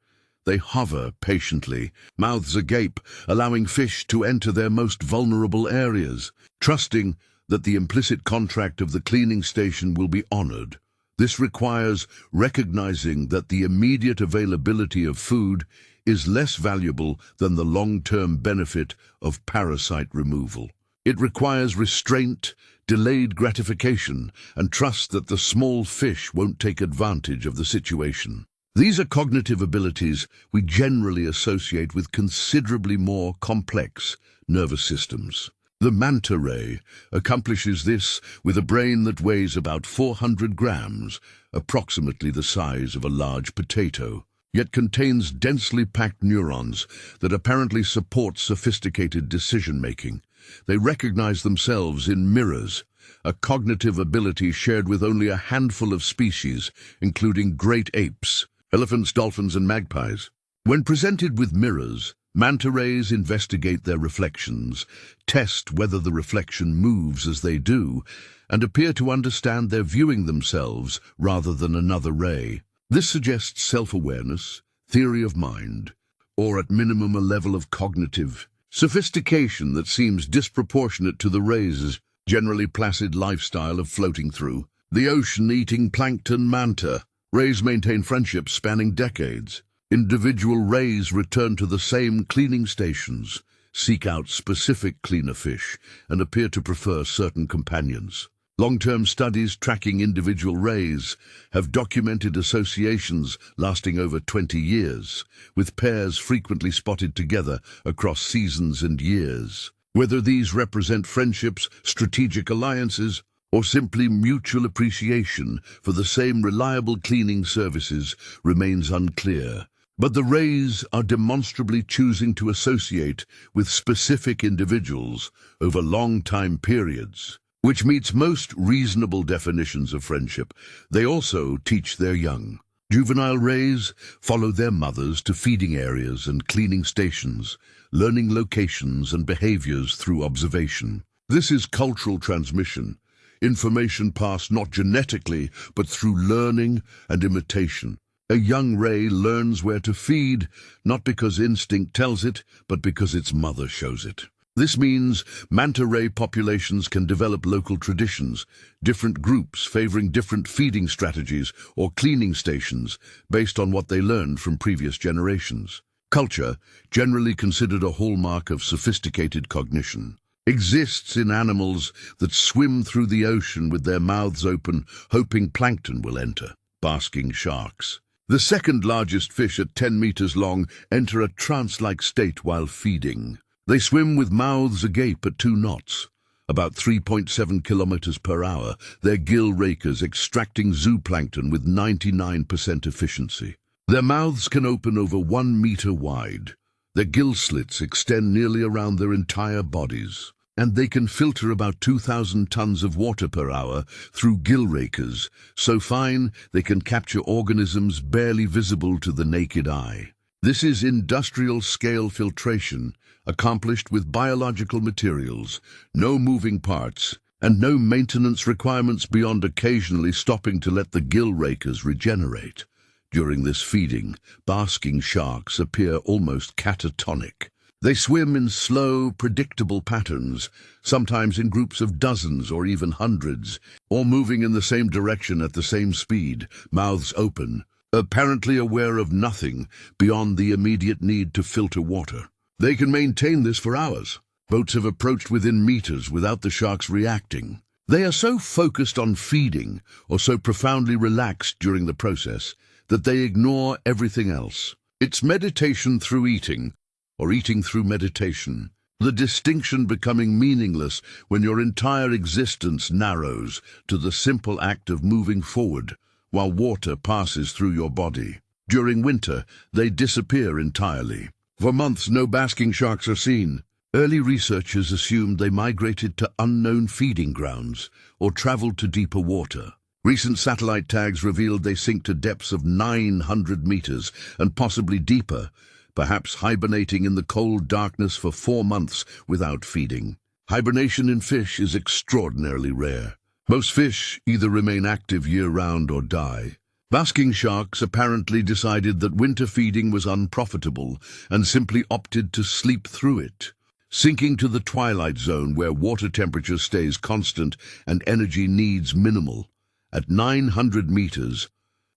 They hover patiently, mouths agape, allowing fish to enter their most vulnerable areas, trusting that the implicit contract of the cleaning station will be honored. This requires recognizing that the immediate availability of food is less valuable than the long-term benefit of parasite removal. It requires restraint, delayed gratification, and trust that the small fish won't take advantage of the situation. These are cognitive abilities we generally associate with considerably more complex nervous systems. The manta ray accomplishes this with a brain that weighs about 400 grams, approximately the size of a large potato, yet contains densely packed neurons that apparently support sophisticated decision-making. They recognize themselves in mirrors, a cognitive ability shared with only a handful of species, including great apes, elephants, dolphins, and magpies. When presented with mirrors, manta rays investigate their reflections, test whether the reflection moves as they do, and appear to understand they're viewing themselves rather than another ray. This suggests self-awareness, theory of mind, or at minimum a level of cognitive sophistication that seems disproportionate to the rays' generally placid lifestyle of floating through the ocean eating plankton manta. Rays maintain friendships spanning decades. Individual rays return to the same cleaning stations, seek out specific cleaner fish, and appear to prefer certain companions. Long-term studies tracking individual rays have documented associations lasting over 20 years, with pairs frequently spotted together across seasons and years. Whether these represent friendships, strategic alliances, or simply mutual appreciation for the same reliable cleaning services remains unclear. But the rays are demonstrably choosing to associate with specific individuals over long time periods, which meets most reasonable definitions of friendship. They also teach their young. Juvenile rays follow their mothers to feeding areas and cleaning stations, learning locations and behaviors through observation. This is cultural transmission, information passed not genetically, but through learning and imitation. A young ray learns where to feed, not because instinct tells it, but because its mother shows it. This means manta ray populations can develop local traditions, different groups favoring different feeding strategies or cleaning stations based on what they learned from previous generations. Culture, generally considered a hallmark of sophisticated cognition, exists in animals that swim through the ocean with their mouths open, hoping plankton will enter. Basking sharks, the second largest fish at 10 meters long, enter a trance-like state while feeding. They swim with mouths agape at 2 knots, about 3.7 kilometers per hour, their gill rakers extracting zooplankton with 99% efficiency. Their mouths can open over 1 meter wide. Their gill slits extend nearly around their entire bodies, and they can filter about 2,000 tons of water per hour through gill rakers, so fine they can capture organisms barely visible to the naked eye. This is industrial-scale filtration, accomplished with biological materials, no moving parts, and no maintenance requirements beyond occasionally stopping to let the gill rakers regenerate. During this feeding, basking sharks appear almost catatonic. They swim in slow, predictable patterns, sometimes in groups of dozens or even hundreds, all moving in the same direction at the same speed, mouths open, apparently aware of nothing beyond the immediate need to filter water. They can maintain this for hours. Boats have approached within meters without the sharks reacting. They are so focused on feeding or so profoundly relaxed during the process that they ignore everything else. It's meditation through eating, or eating through meditation, the distinction becoming meaningless when your entire existence narrows to the simple act of moving forward while water passes through your body. During winter, they disappear entirely. For months, no basking sharks are seen. Early researchers assumed they migrated to unknown feeding grounds or traveled to deeper water. Recent satellite tags revealed they sink to depths of 900 meters and possibly deeper, perhaps hibernating in the cold darkness for 4 months without feeding. Hibernation in fish is extraordinarily rare. Most fish either remain active year-round or die. Basking sharks apparently decided that winter feeding was unprofitable and simply opted to sleep through it, sinking to the twilight zone where water temperature stays constant and energy needs minimal. At 900 meters,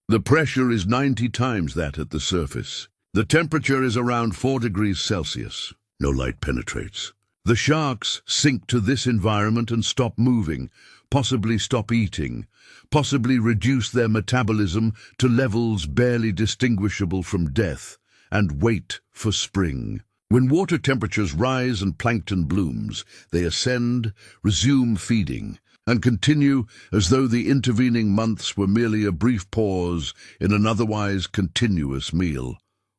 the pressure is 90 times that at the surface. The temperature is around 4 degrees Celsius. No light penetrates. The sharks sink to this environment and stop moving, possibly stop eating, possibly reduce their metabolism to levels barely distinguishable from death, and wait for spring. When water temperatures rise and plankton blooms, they ascend, resume feeding, and continue as though the intervening months were merely a brief pause in an otherwise continuous meal.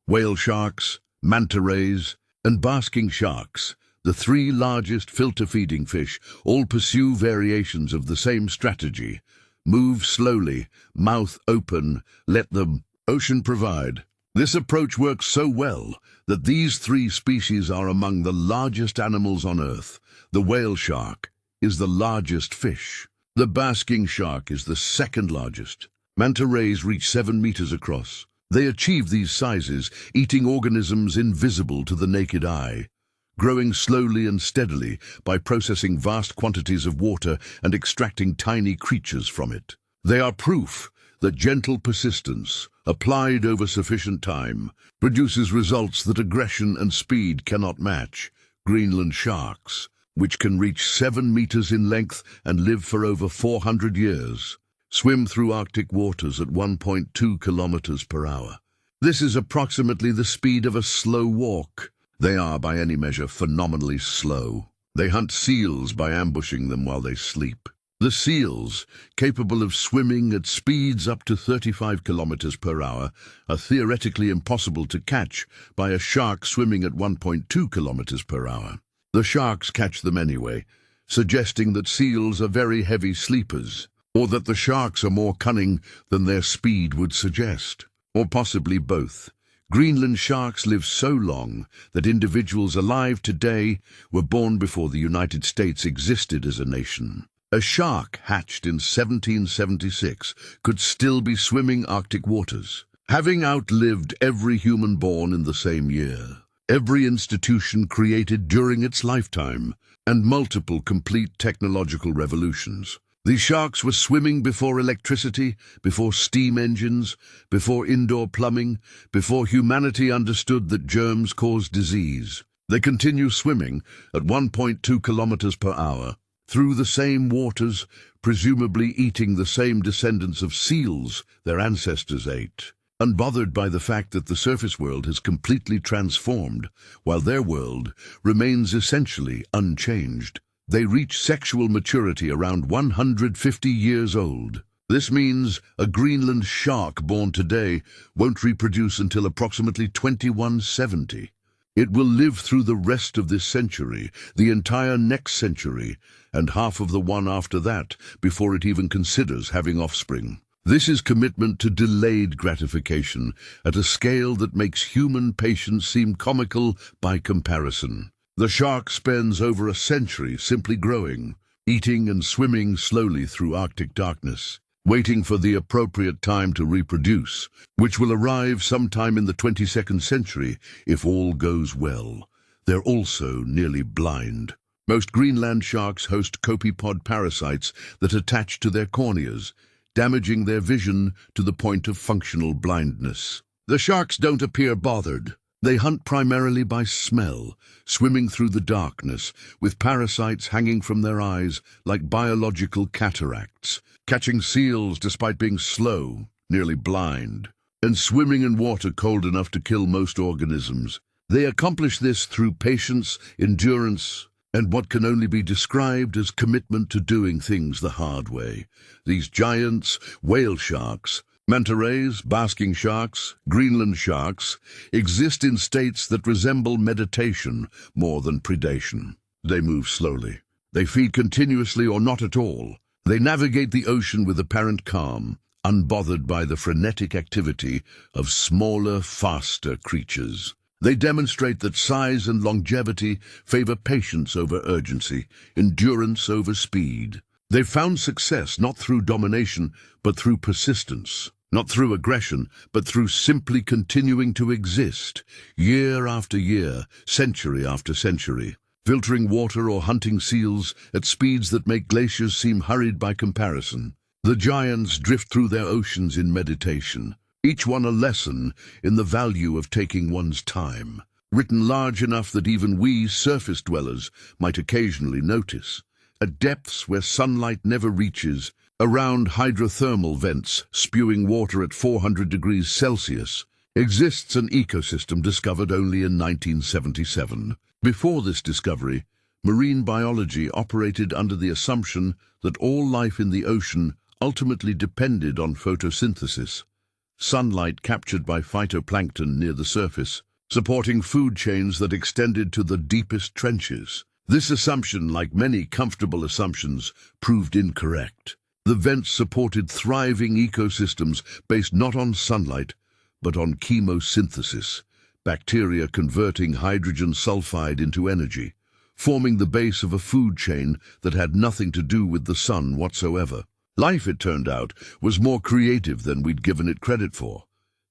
Whale sharks, manta rays, and basking sharks, the 3 largest filter-feeding fish, all pursue variations of the same strategy. Move slowly, mouth open, let the ocean provide. This approach works so well that these 3 species are among the largest animals on Earth. The whale shark is the largest fish. The basking shark is the 2nd largest. Manta rays reach 7 meters across. They achieve these sizes, eating organisms invisible to the naked eye, growing slowly and steadily by processing vast quantities of water and extracting tiny creatures from it. They are proof that gentle persistence, applied over sufficient time, produces results that aggression and speed cannot match. Greenland sharks, which can reach 7 meters in length and live for over 400 years, swim through Arctic waters at 1.2 kilometers per hour. This is approximately the speed of a slow walk. They are, by any measure, phenomenally slow. They hunt seals by ambushing them while they sleep. The seals, capable of swimming at speeds up to 35 kilometers per hour, are theoretically impossible to catch by a shark swimming at 1.2 kilometers per hour. The sharks catch them anyway, suggesting that seals are very heavy sleepers, or that the sharks are more cunning than their speed would suggest, or possibly both. Greenland sharks live so long that individuals alive today were born before the United States existed as a nation. A shark hatched in 1776 could still be swimming Arctic waters, having outlived every human born in the same year, every institution created during its lifetime, and multiple complete technological revolutions. These sharks were swimming before electricity, before steam engines, before indoor plumbing, before humanity understood that germs cause disease. They continue swimming at 1.2 kilometers per hour, through the same waters, presumably eating the same descendants of seals their ancestors ate, unbothered by the fact that the surface world has completely transformed, while their world remains essentially unchanged. They reach sexual maturity around 150 years old. This means a Greenland shark born today won't reproduce until approximately 2170. It will live through the rest of this century, the entire next century, and half of the one after that before it even considers having offspring. This is commitment to delayed gratification at a scale that makes human patience seem comical by comparison. The shark spends over a century simply growing, eating and swimming slowly through Arctic darkness, waiting for the appropriate time to reproduce, which will arrive sometime in the 22nd century if all goes well. They're also nearly blind. Most Greenland sharks host copepod parasites that attach to their corneas, damaging their vision to the point of functional blindness. The sharks don't appear bothered. They hunt primarily by smell, swimming through the darkness, with parasites hanging from their eyes like biological cataracts, catching seals despite being slow, nearly blind, and swimming in water cold enough to kill most organisms. They accomplish this through patience, endurance, and what can only be described as commitment to doing things the hard way. These giants, whale sharks, manta rays, basking sharks, Greenland sharks, exist in states that resemble meditation more than predation. They move slowly. They feed continuously or not at all. They navigate the ocean with apparent calm, unbothered by the frenetic activity of smaller, faster creatures. They demonstrate that size and longevity favor patience over urgency, endurance over speed. They've found success not through domination, but through persistence. Not through aggression, but through simply continuing to exist, year after year, century after century, filtering water or hunting seals at speeds that make glaciers seem hurried by comparison. The giants drift through their oceans in meditation, each one a lesson in the value of taking one's time, written large enough that even we surface dwellers might occasionally notice. At depths where sunlight never reaches, around hydrothermal vents spewing water at 400 degrees Celsius, exists an ecosystem discovered only in 1977. Before this discovery, marine biology operated under the assumption that all life in the ocean ultimately depended on photosynthesis, sunlight captured by phytoplankton near the surface, supporting food chains that extended to the deepest trenches. This assumption, like many comfortable assumptions, proved incorrect. The vents supported thriving ecosystems based not on sunlight, but on chemosynthesis, bacteria converting hydrogen sulfide into energy, forming the base of a food chain that had nothing to do with the sun whatsoever. Life, it turned out, was more creative than we'd given it credit for.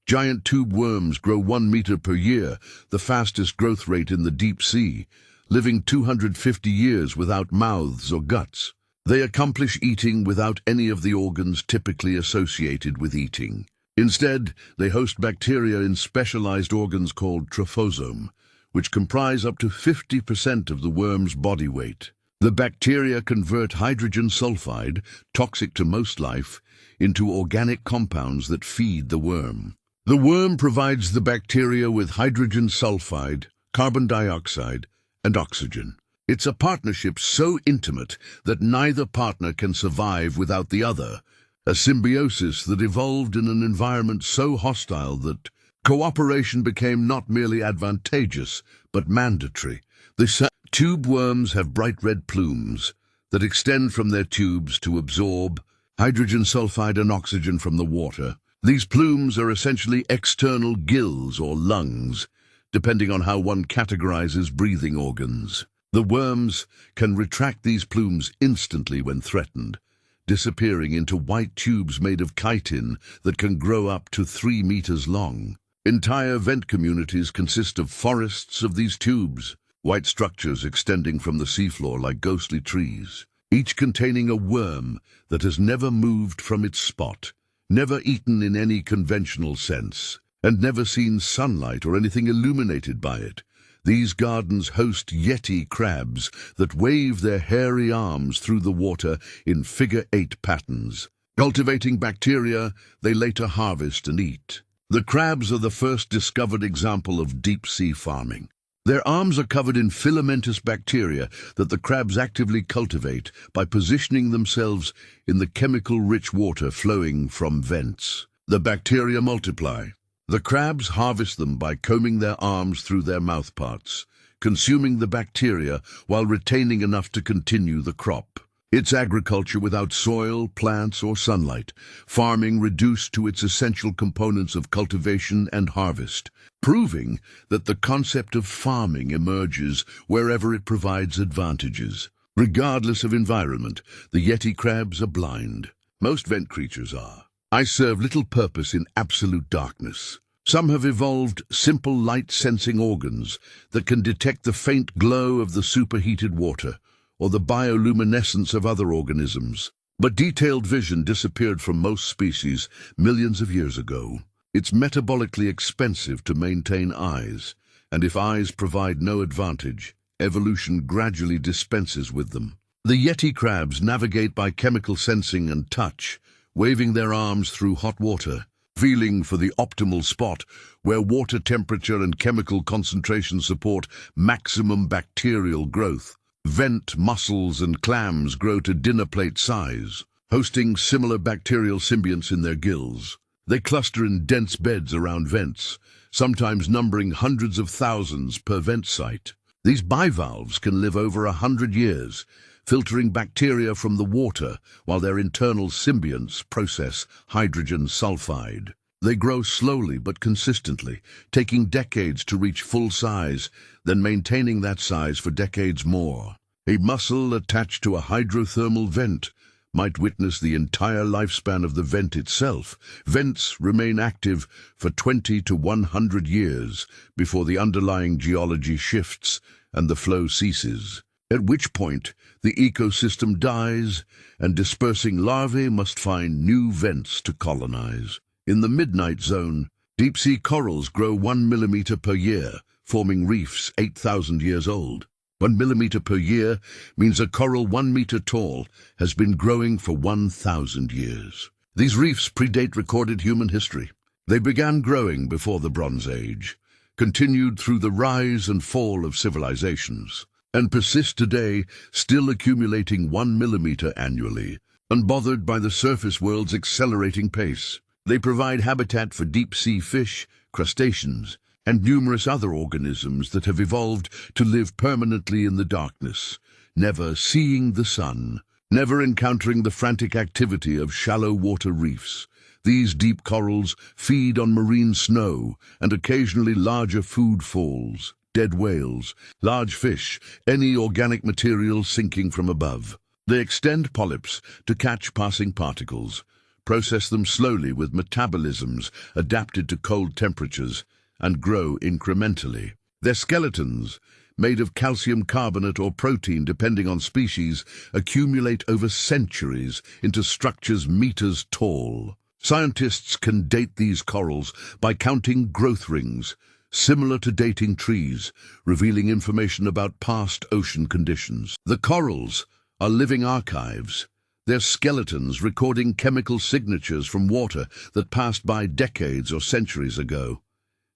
Giant tube worms grow 1 meter per year, the fastest growth rate in the deep sea, living 250 years without mouths or guts. They accomplish eating without any of the organs typically associated with eating. Instead, they host bacteria in specialized organs called trophosome, which comprise up to 50% of the worm's body weight. The bacteria convert hydrogen sulfide, toxic to most life, into organic compounds that feed the worm. The worm provides the bacteria with hydrogen sulfide, carbon dioxide, and oxygen. It's a partnership so intimate that neither partner can survive without the other, a symbiosis that evolved in an environment so hostile that cooperation became not merely advantageous, but mandatory. The tube worms have bright red plumes that extend from their tubes to absorb hydrogen sulfide and oxygen from the water. These plumes are essentially external gills or lungs, depending on how one categorizes breathing organs. The worms can retract these plumes instantly when threatened, disappearing into white tubes made of chitin that can grow up to 3 meters long. Entire vent communities consist of forests of these tubes, white structures extending from the seafloor like ghostly trees, each containing a worm that has never moved from its spot, never eaten in any conventional sense, and never seen sunlight or anything illuminated by it. These gardens host yeti crabs that wave their hairy arms through the water in figure-8 patterns. Cultivating bacteria they later harvest and eat. The crabs are the first discovered example of deep-sea farming. Their arms are covered in filamentous bacteria that the crabs actively cultivate by positioning themselves in the chemical-rich water flowing from vents. The bacteria multiply. The crabs harvest them by combing their arms through their mouthparts, consuming the bacteria while retaining enough to continue the crop. It's agriculture without soil, plants, or sunlight, farming reduced to its essential components of cultivation and harvest, proving that the concept of farming emerges wherever it provides advantages. Regardless of environment, the yeti crabs are blind. Most vent creatures are. I serve little purpose in absolute darkness. Some have evolved simple light-sensing organs that can detect the faint glow of the superheated water or the bioluminescence of other organisms. But detailed vision disappeared from most species millions of years ago. It's metabolically expensive to maintain eyes, and if eyes provide no advantage, evolution gradually dispenses with them. The yeti crabs navigate by chemical sensing and touch, waving their arms through hot water, feeling for the optimal spot where water temperature and chemical concentration support maximum bacterial growth. Vent mussels and clams grow to dinner plate size, hosting similar bacterial symbionts in their gills. They cluster in dense beds around vents, sometimes numbering hundreds of thousands per vent site. These bivalves can live over 100 years, filtering bacteria from the water while their internal symbionts process hydrogen sulfide. They grow slowly but consistently, taking decades to reach full size, then maintaining that size for decades more. A mussel attached to a hydrothermal vent might witness the entire lifespan of the vent itself. Vents remain active for 20 to 100 years before the underlying geology shifts and the flow ceases, at which point the ecosystem dies and dispersing larvae must find new vents to colonize. In the midnight zone, deep-sea corals grow 1 millimeter per year, forming reefs 8,000 years old. 1 millimeter per year means a coral 1 meter tall has been growing for 1,000 years. These reefs predate recorded human history. They began growing before the Bronze Age, continued through the rise and fall of civilizations, and persist today, still accumulating 1 millimeter annually, unbothered by the surface world's accelerating pace. They provide habitat for deep-sea fish, crustaceans, and numerous other organisms that have evolved to live permanently in the darkness, never seeing the sun, never encountering the frantic activity of shallow water reefs. These deep corals feed on marine snow and occasionally larger food falls, dead whales, large fish, any organic material sinking from above. They extend polyps to catch passing particles, process them slowly with metabolisms adapted to cold temperatures, and grow incrementally. Their skeletons, made of calcium carbonate or protein depending on species, accumulate over centuries into structures meters tall. Scientists can date these corals by counting growth rings, similar to dating trees, revealing information about past ocean conditions. The corals are living archives, their skeletons recording chemical signatures from water that passed by decades or centuries ago.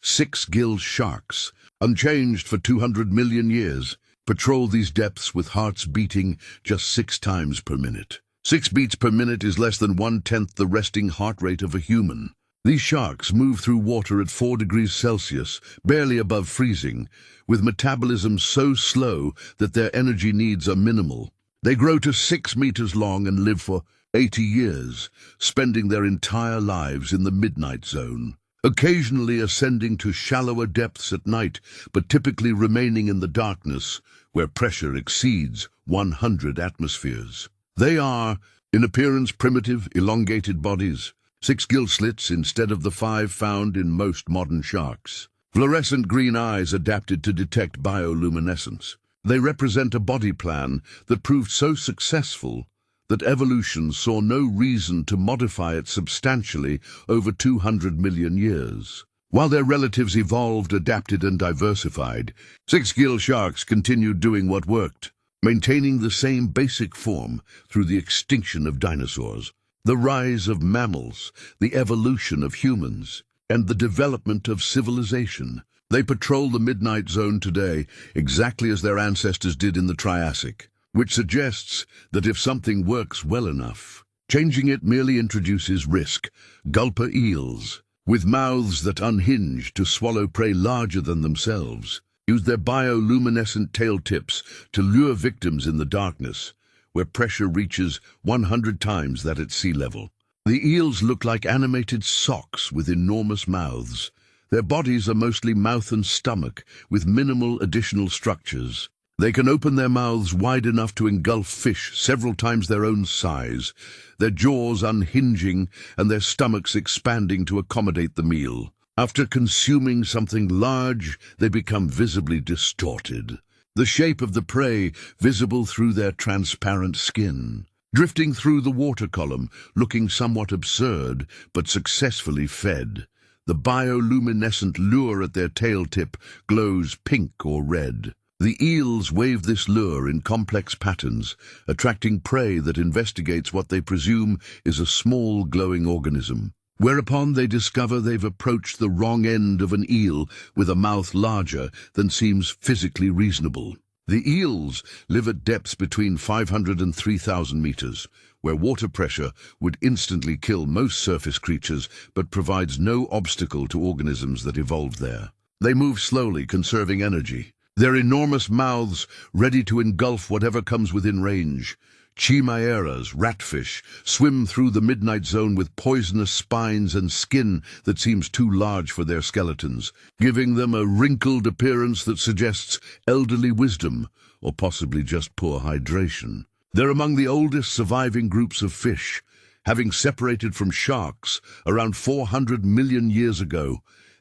Six-gill sharks, unchanged for 200 million years, patrol these depths with hearts beating just 6 times per minute. 6 beats per minute is less than 1/10 the resting heart rate of a human. These sharks move through water at 4 degrees Celsius, barely above freezing, with metabolism so slow that their energy needs are minimal. They grow to 6 meters long and live for 80 years, spending their entire lives in the midnight zone, occasionally ascending to shallower depths at night, but typically remaining in the darkness where pressure exceeds 100 atmospheres. They are, in appearance, primitive, elongated bodies, 6 gill slits instead of the 5 found in most modern sharks. Fluorescent green eyes adapted to detect bioluminescence. They represent a body plan that proved so successful that evolution saw no reason to modify it substantially over 200 million years. While their relatives evolved, adapted, and diversified, 6-gill sharks continued doing what worked, maintaining the same basic form through the extinction of dinosaurs, the rise of mammals, the evolution of humans, and the development of civilization. They patrol the midnight zone today exactly as their ancestors did in the Triassic, which suggests that if something works well enough, changing it merely introduces risk. Gulper eels, with mouths that unhinge to swallow prey larger than themselves, use their bioluminescent tail tips to lure victims in the darkness, where pressure reaches 100 times that at sea level. The eels look like animated socks with enormous mouths. Their bodies are mostly mouth and stomach, with minimal additional structures. They can open their mouths wide enough to engulf fish several times their own size, their jaws unhinging and their stomachs expanding to accommodate the meal. After consuming something large, they become visibly distorted, the shape of the prey visible through their transparent skin, drifting through the water column, looking somewhat absurd, but successfully fed. The bioluminescent lure at their tail tip glows pink or red. The eels wave this lure in complex patterns, attracting prey that investigates what they presume is a small glowing organism. Whereupon they discover they've approached the wrong end of an eel with a mouth larger than seems physically reasonable. The eels live at depths between 500 and 3,000 meters, where water pressure would instantly kill most surface creatures but provides no obstacle to organisms that evolved there. They move slowly, conserving energy. Their enormous mouths ready to engulf whatever comes within range. Chimaeras, ratfish, swim through the midnight zone with poisonous spines and skin that seems too large for their skeletons, giving them a wrinkled appearance that suggests elderly wisdom, or possibly just poor hydration. They're among the oldest surviving groups of fish, having separated from sharks around 400 million years ago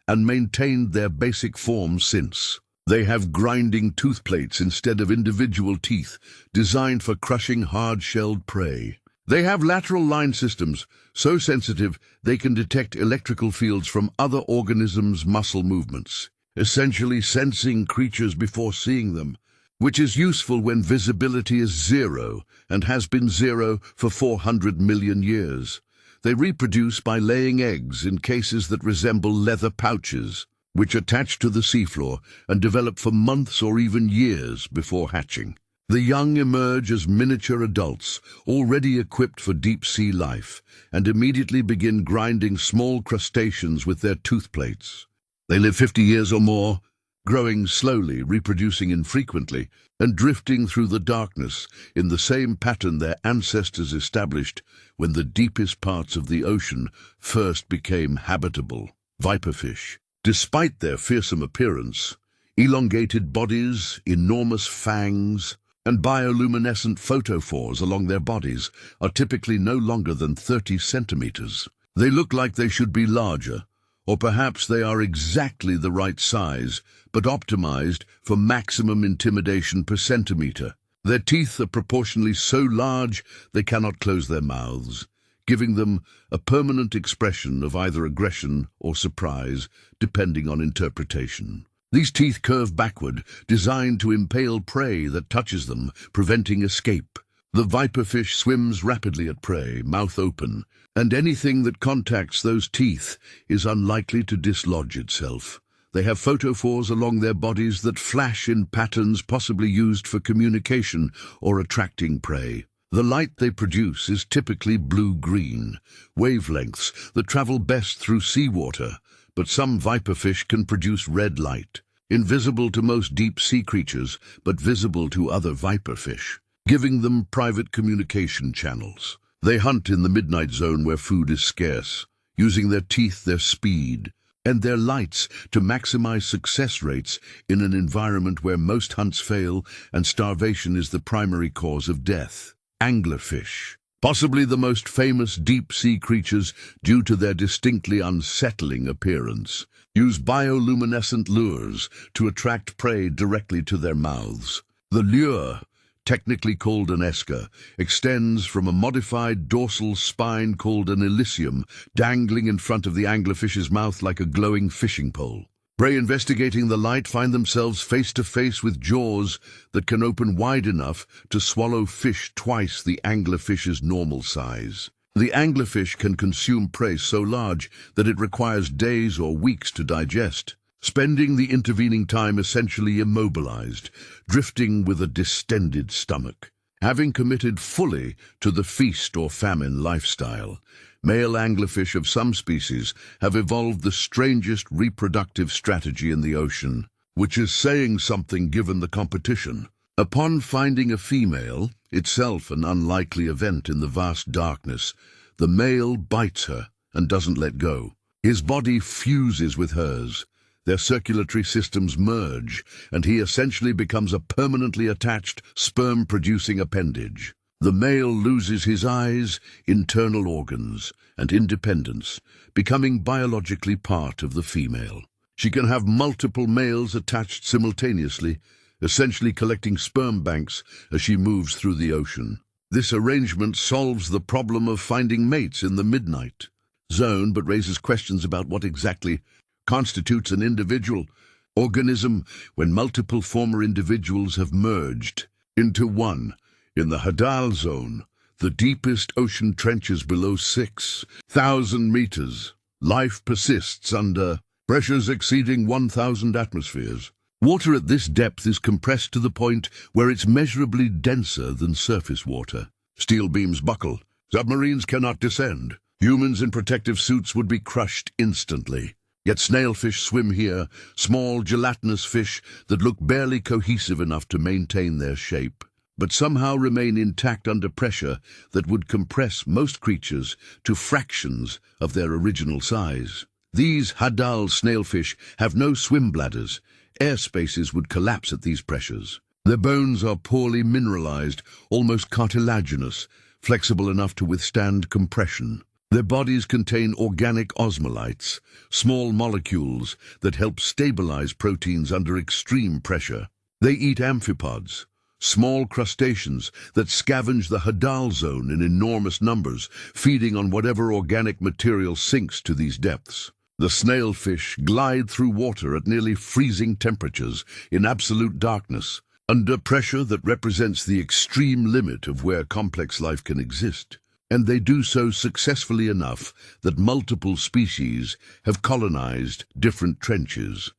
and maintained their basic form since. They have grinding tooth plates instead of individual teeth, designed for crushing hard-shelled prey. They have lateral line systems, so sensitive they can detect electrical fields from other organisms' muscle movements, essentially sensing creatures before seeing them, which is useful when visibility is zero and has been zero for 400 million years. They reproduce by laying eggs in cases that resemble leather pouches, which attach to the seafloor and develop for months or even years before hatching. The young emerge as miniature adults, already equipped for deep-sea life, and immediately begin grinding small crustaceans with their tooth plates. They live 50 years or more, growing slowly, reproducing infrequently, and drifting through the darkness in the same pattern their ancestors established when the deepest parts of the ocean first became habitable. Viperfish. Despite their fearsome appearance, elongated bodies, enormous fangs, and bioluminescent photophores along their bodies are typically no longer than 30 centimeters. They look like they should be larger, or perhaps they are exactly the right size, but optimized for maximum intimidation per centimeter. Their teeth are proportionally so large they cannot close their mouths, giving them a permanent expression of either aggression or surprise, depending on interpretation. These teeth curve backward, designed to impale prey that touches them, preventing escape. The viperfish swims rapidly at prey, mouth open, and anything that contacts those teeth is unlikely to dislodge itself. They have photophores along their bodies that flash in patterns possibly used for communication or attracting prey. The light they produce is typically blue-green, wavelengths that travel best through seawater, but some viperfish can produce red light, invisible to most deep-sea creatures, but visible to other viperfish, giving them private communication channels. They hunt in the midnight zone where food is scarce, using their teeth, their speed, and their lights to maximize success rates in an environment where most hunts fail and starvation is the primary cause of death. Anglerfish, possibly the most famous deep-sea creatures due to their distinctly unsettling appearance, use bioluminescent lures to attract prey directly to their mouths. The lure, technically called an esker, extends from a modified dorsal spine called an elysium, dangling in front of the anglerfish's mouth like a glowing fishing pole. Prey investigating the light find themselves face to face with jaws that can open wide enough to swallow fish twice the anglerfish's normal size. The anglerfish can consume prey so large that it requires days or weeks to digest, spending the intervening time essentially immobilized, drifting with a distended stomach. Having committed fully to the feast or famine lifestyle, male anglerfish of some species have evolved the strangest reproductive strategy in the ocean, which is saying something given the competition. Upon finding a female, itself an unlikely event in the vast darkness, the male bites her and doesn't let go. His body fuses with hers. Their circulatory systems merge, and he essentially becomes a permanently attached sperm-producing appendage. The male loses his eyes, internal organs, and independence, becoming biologically part of the female. She can have multiple males attached simultaneously, essentially collecting sperm banks as she moves through the ocean. This arrangement solves the problem of finding mates in the midnight zone, but raises questions about what exactly constitutes an individual organism when multiple former individuals have merged into one. In the Hadal Zone, the deepest ocean trenches below 6,000 meters, life persists under pressures exceeding 1,000 atmospheres. Water at this depth is compressed to the point where it's measurably denser than surface water. Steel beams buckle. Submarines cannot descend. Humans in protective suits would be crushed instantly. Yet snailfish swim here, small gelatinous fish that look barely cohesive enough to maintain their shape, but somehow remain intact under pressure that would compress most creatures to fractions of their original size. These Hadal snailfish have no swim bladders. Air spaces would collapse at these pressures. Their bones are poorly mineralized, almost cartilaginous, flexible enough to withstand compression. Their bodies contain organic osmolytes, small molecules that help stabilize proteins under extreme pressure. They eat amphipods, small crustaceans that scavenge the Hadal zone in enormous numbers, feeding on whatever organic material sinks to these depths. The snailfish glide through water at nearly freezing temperatures in absolute darkness, under pressure that represents the extreme limit of where complex life can exist. And they do so successfully enough that multiple species have colonized different trenches.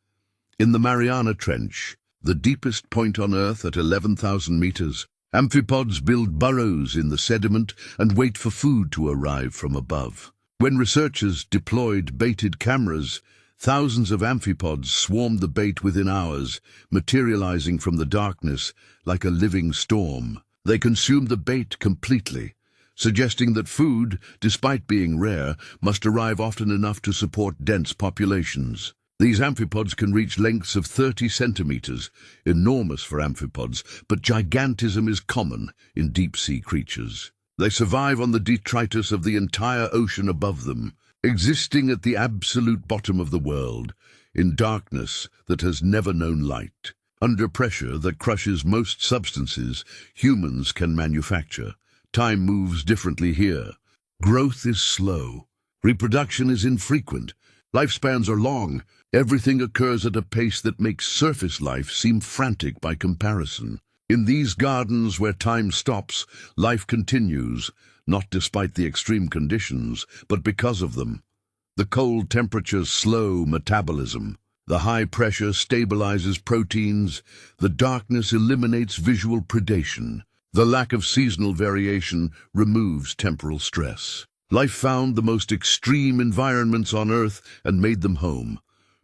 In the Mariana Trench, the deepest point on Earth at 11,000 meters, amphipods build burrows in the sediment and wait for food to arrive from above. When researchers deployed baited cameras, thousands of amphipods swarmed the bait within hours, materializing from the darkness like a living storm. They consumed the bait completely, suggesting that food, despite being rare, must arrive often enough to support dense populations. These amphipods can reach lengths of 30 centimeters, enormous for amphipods, but gigantism is common in deep-sea creatures. They survive on the detritus of the entire ocean above them, existing at the absolute bottom of the world, in darkness that has never known light, under pressure that crushes most substances humans can manufacture. Time moves differently here. Growth is slow. Reproduction is infrequent. Lifespans are long. Everything occurs at a pace that makes surface life seem frantic by comparison. In these gardens where time stops, life continues, not despite the extreme conditions, but because of them. The cold temperatures slow metabolism. The high pressure stabilizes proteins. The darkness eliminates visual predation. The lack of seasonal variation removes temporal stress. Life found the most extreme environments on Earth and made them home,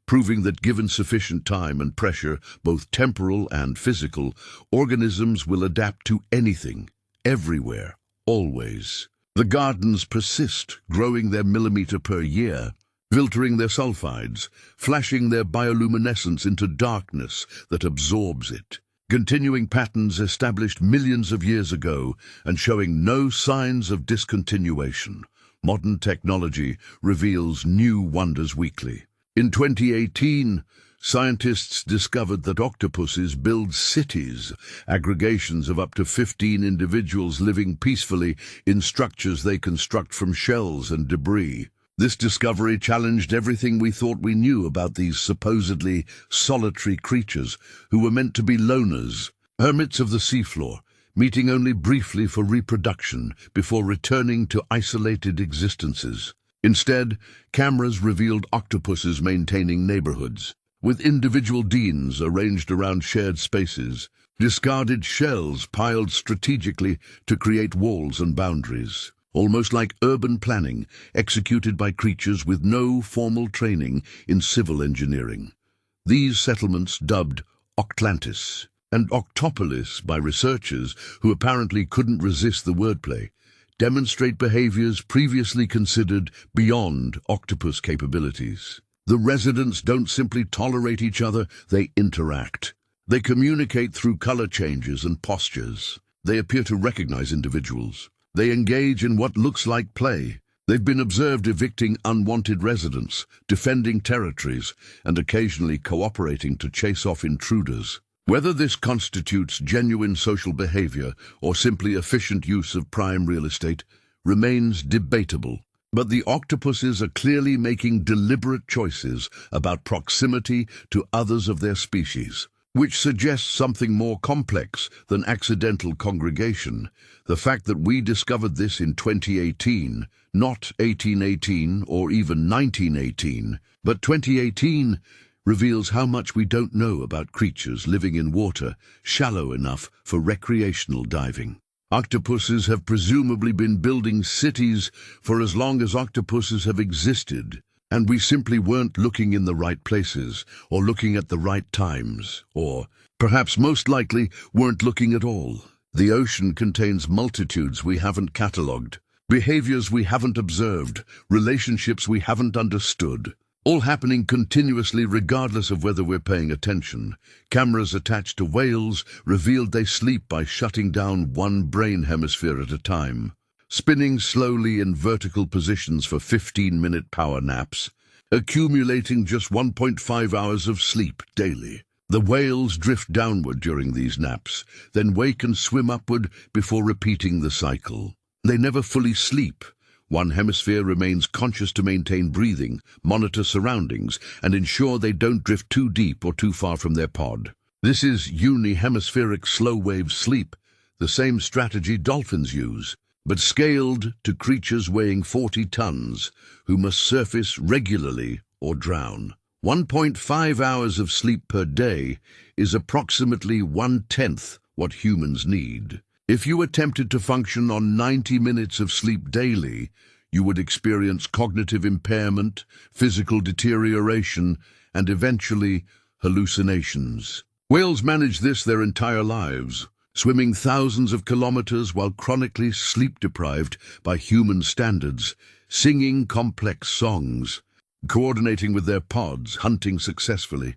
proving that given sufficient time and pressure, both temporal and physical, organisms will adapt to anything, everywhere, always. The gardens persist, growing their millimeter per year, filtering their sulfides, flashing their bioluminescence into darkness that absorbs it. Continuing patterns established millions of years ago and showing no signs of discontinuation. Modern technology reveals new wonders weekly. In 2018, scientists discovered that octopuses build cities, aggregations of up to 15 individuals living peacefully in structures they construct from shells and debris. This discovery challenged everything we thought we knew about these supposedly solitary creatures who were meant to be loners, hermits of the seafloor, meeting only briefly for reproduction before returning to isolated existences. Instead, cameras revealed octopuses maintaining neighborhoods, with individual denes arranged around shared spaces, discarded shells piled strategically to create walls and boundaries. Almost like urban planning executed by creatures with no formal training in civil engineering. These settlements, dubbed Octlantis and Octopolis by researchers who apparently couldn't resist the wordplay, demonstrate behaviors previously considered beyond octopus capabilities. The residents don't simply tolerate each other, they interact. They communicate through color changes and postures. They appear to recognize individuals. They engage in what looks like play. They've been observed evicting unwanted residents, defending territories, and occasionally cooperating to chase off intruders. Whether this constitutes genuine social behavior or simply efficient use of prime real estate remains debatable. But the octopuses are clearly making deliberate choices about proximity to others of their species, which suggests something more complex than accidental congregation. The fact that we discovered this in 2018, not 1818 or even 1918, but 2018, reveals how much we don't know about creatures living in water shallow enough for recreational diving. Octopuses have presumably been building cities for as long as octopuses have existed. And we simply weren't looking in the right places, or looking at the right times, or, perhaps most likely, weren't looking at all. The ocean contains multitudes we haven't catalogued, behaviors we haven't observed, relationships we haven't understood, all happening continuously regardless of whether we're paying attention. Cameras attached to whales revealed they sleep by shutting down one brain hemisphere at a time, spinning slowly in vertical positions for 15-minute power naps, accumulating just 1.5 hours of sleep daily. The whales drift downward during these naps, then wake and swim upward before repeating the cycle. They never fully sleep. One hemisphere remains conscious to maintain breathing, monitor surroundings, and ensure they don't drift too deep or too far from their pod. This is uni-hemispheric slow-wave sleep, the same strategy dolphins use, but scaled to creatures weighing 40 tons, who must surface regularly or drown. 1.5 hours of sleep per day is approximately 1/10 what humans need. If you attempted to function on 90 minutes of sleep daily, you would experience cognitive impairment, physical deterioration, and eventually hallucinations. Whales manage this their entire lives, swimming thousands of kilometers while chronically sleep-deprived by human standards, singing complex songs, coordinating with their pods, hunting successfully,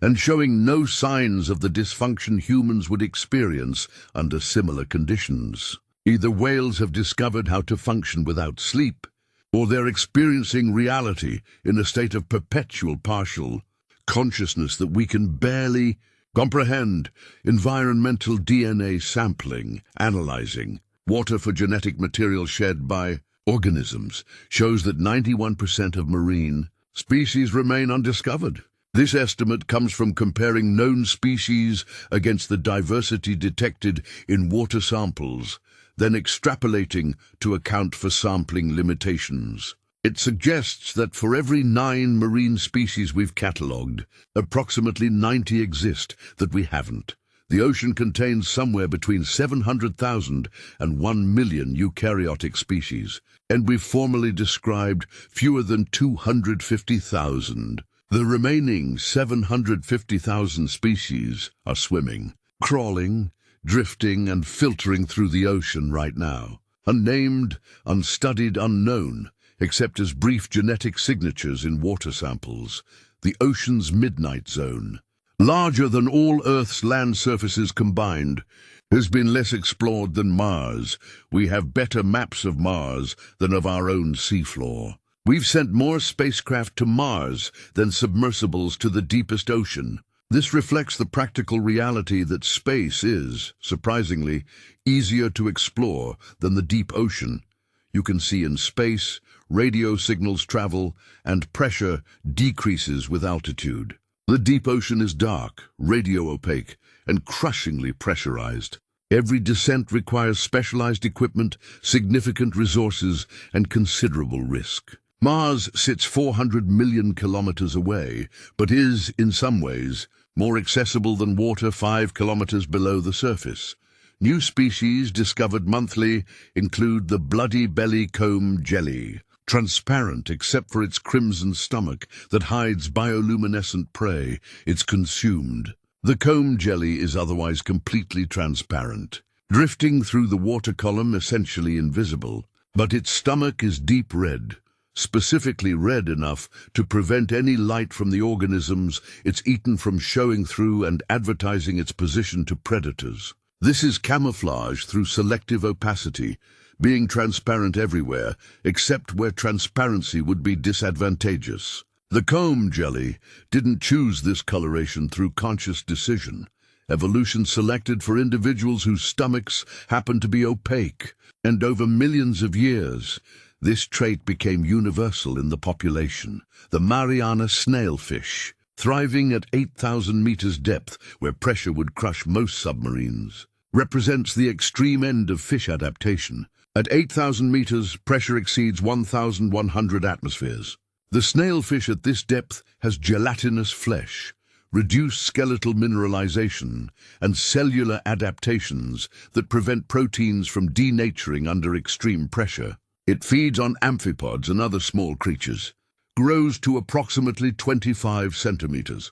and showing no signs of the dysfunction humans would experience under similar conditions. Either whales have discovered how to function without sleep, or they're experiencing reality in a state of perpetual partial consciousness that we can barely comprehend. Environmental DNA sampling, analyzing water for genetic material shed by organisms, shows that 91% of marine species remain undiscovered. This estimate comes from comparing known species against the diversity detected in water samples, then extrapolating to account for sampling limitations. It suggests that for every 9 marine species we've catalogued, approximately 90 exist that we haven't. The ocean contains somewhere between 700,000 and 1 million eukaryotic species, and we've formally described fewer than 250,000. The remaining 750,000 species are swimming, crawling, drifting, and filtering through the ocean right now. Unnamed, unstudied, unknown, except as brief genetic signatures in water samples. The ocean's midnight zone, larger than all Earth's land surfaces combined, has been less explored than Mars. We have better maps of Mars than of our own seafloor. We've sent more spacecraft to Mars than submersibles to the deepest ocean. This reflects the practical reality that space is, surprisingly, easier to explore than the deep ocean. You can see in space, radio signals travel, and pressure decreases with altitude. The deep ocean is dark, radio opaque, and crushingly pressurized. Every descent requires specialized equipment, significant resources, and considerable risk. Mars sits 400 million kilometers away, but is, in some ways, more accessible than water 5 kilometers below the surface. New species discovered monthly include the bloody belly comb jelly, transparent except for its crimson stomach that hides bioluminescent prey it's consumed. The comb jelly is otherwise completely transparent, drifting through the water column essentially invisible, but its stomach is deep red, specifically red enough to prevent any light from the organisms it's eaten from showing through and advertising its position to predators. This is camouflage through selective opacity, being transparent everywhere, except where transparency would be disadvantageous. The comb jelly didn't choose this coloration through conscious decision. Evolution selected for individuals whose stomachs happened to be opaque, and over millions of years, this trait became universal in the population. The Mariana snailfish, thriving at 8,000 meters depth, where pressure would crush most submarines, represents the extreme end of fish adaptation. At 8,000 meters, pressure exceeds 1,100 atmospheres. The snailfish at this depth has gelatinous flesh, reduced skeletal mineralization, and cellular adaptations that prevent proteins from denaturing under extreme pressure. It feeds on amphipods and other small creatures, grows to approximately 25 centimeters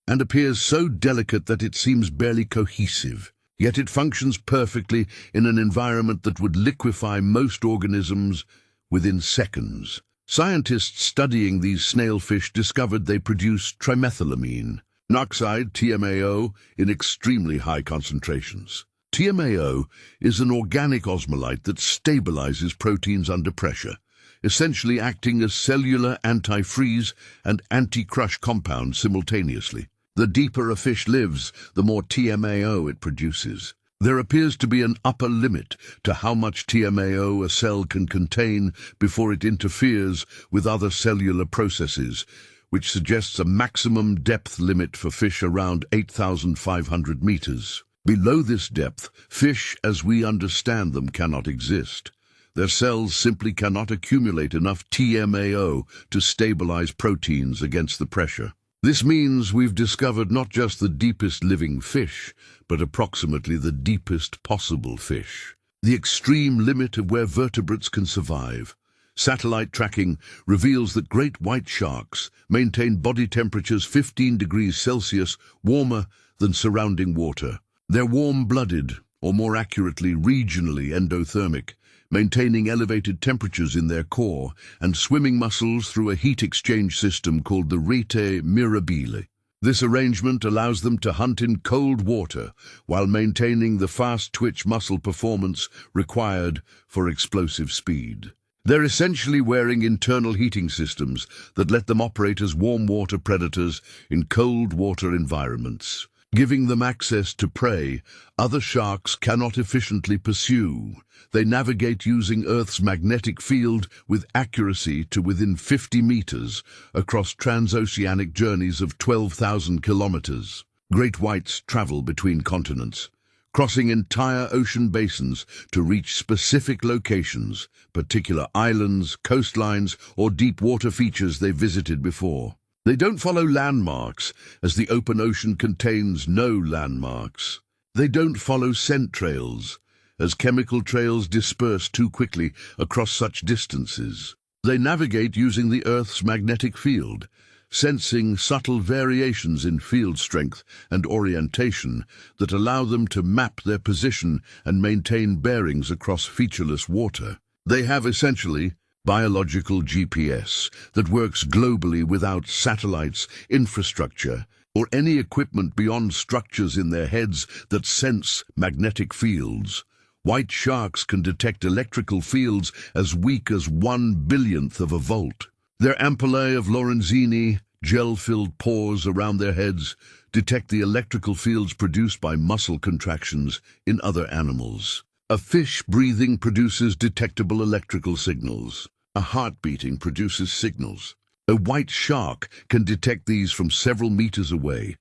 and appears so delicate that it seems barely cohesive. Yet it functions perfectly in an environment that would liquefy most organisms within seconds. Scientists studying these snailfish discovered they produce trimethylamine, an oxide, TMAO, in extremely high concentrations. TMAO is an organic osmolyte that stabilizes proteins under pressure, essentially acting as cellular anti-freeze and anti-crush compounds simultaneously. The deeper a fish lives, the more TMAO it produces. There appears to be an upper limit to how much TMAO a cell can contain before it interferes with other cellular processes, which suggests a maximum depth limit for fish around 8,500 meters. Below this depth, fish as we understand them cannot exist. Their cells simply cannot accumulate enough TMAO to stabilize proteins against the pressure. This means we've discovered not just the deepest living fish, but approximately the deepest possible fish. The extreme limit of where vertebrates can survive. Satellite tracking reveals that great white sharks maintain body temperatures 15 degrees Celsius warmer than surrounding water. They're warm-blooded, or more accurately, regionally endothermic, maintaining elevated temperatures in their core and swimming muscles through a heat exchange system called the rete mirabile. This arrangement allows them to hunt in cold water while maintaining the fast twitch muscle performance required for explosive speed. They're essentially wearing internal heating systems that let them operate as warm water predators in cold water environments, giving them access to prey other sharks cannot efficiently pursue. They navigate using Earth's magnetic field with accuracy to within 50 meters across transoceanic journeys of 12,000 kilometers. Great whites travel between continents, crossing entire ocean basins to reach specific locations, particular islands, coastlines, or deep water features they visited before. They don't follow landmarks, as the open ocean contains no landmarks. They don't follow scent trails, as chemical trails disperse too quickly across such distances. They navigate using the Earth's magnetic field, sensing subtle variations in field strength and orientation that allow them to map their position and maintain bearings across featureless water. They have essentially biological GPS that works globally without satellites, infrastructure, or any equipment beyond structures in their heads that sense magnetic fields. White sharks can detect electrical fields as weak as 1/1000th of a volt. Their ampullae of Lorenzini, gel-filled pores around their heads, detect the electrical fields produced by muscle contractions in other animals. A fish breathing produces detectable electrical signals. A heart beating produces signals. A white shark can detect these from several meters away,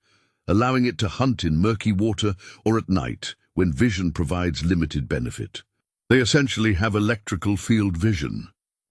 allowing it to hunt in murky water or at night when vision provides limited benefit. They essentially have electrical field vision,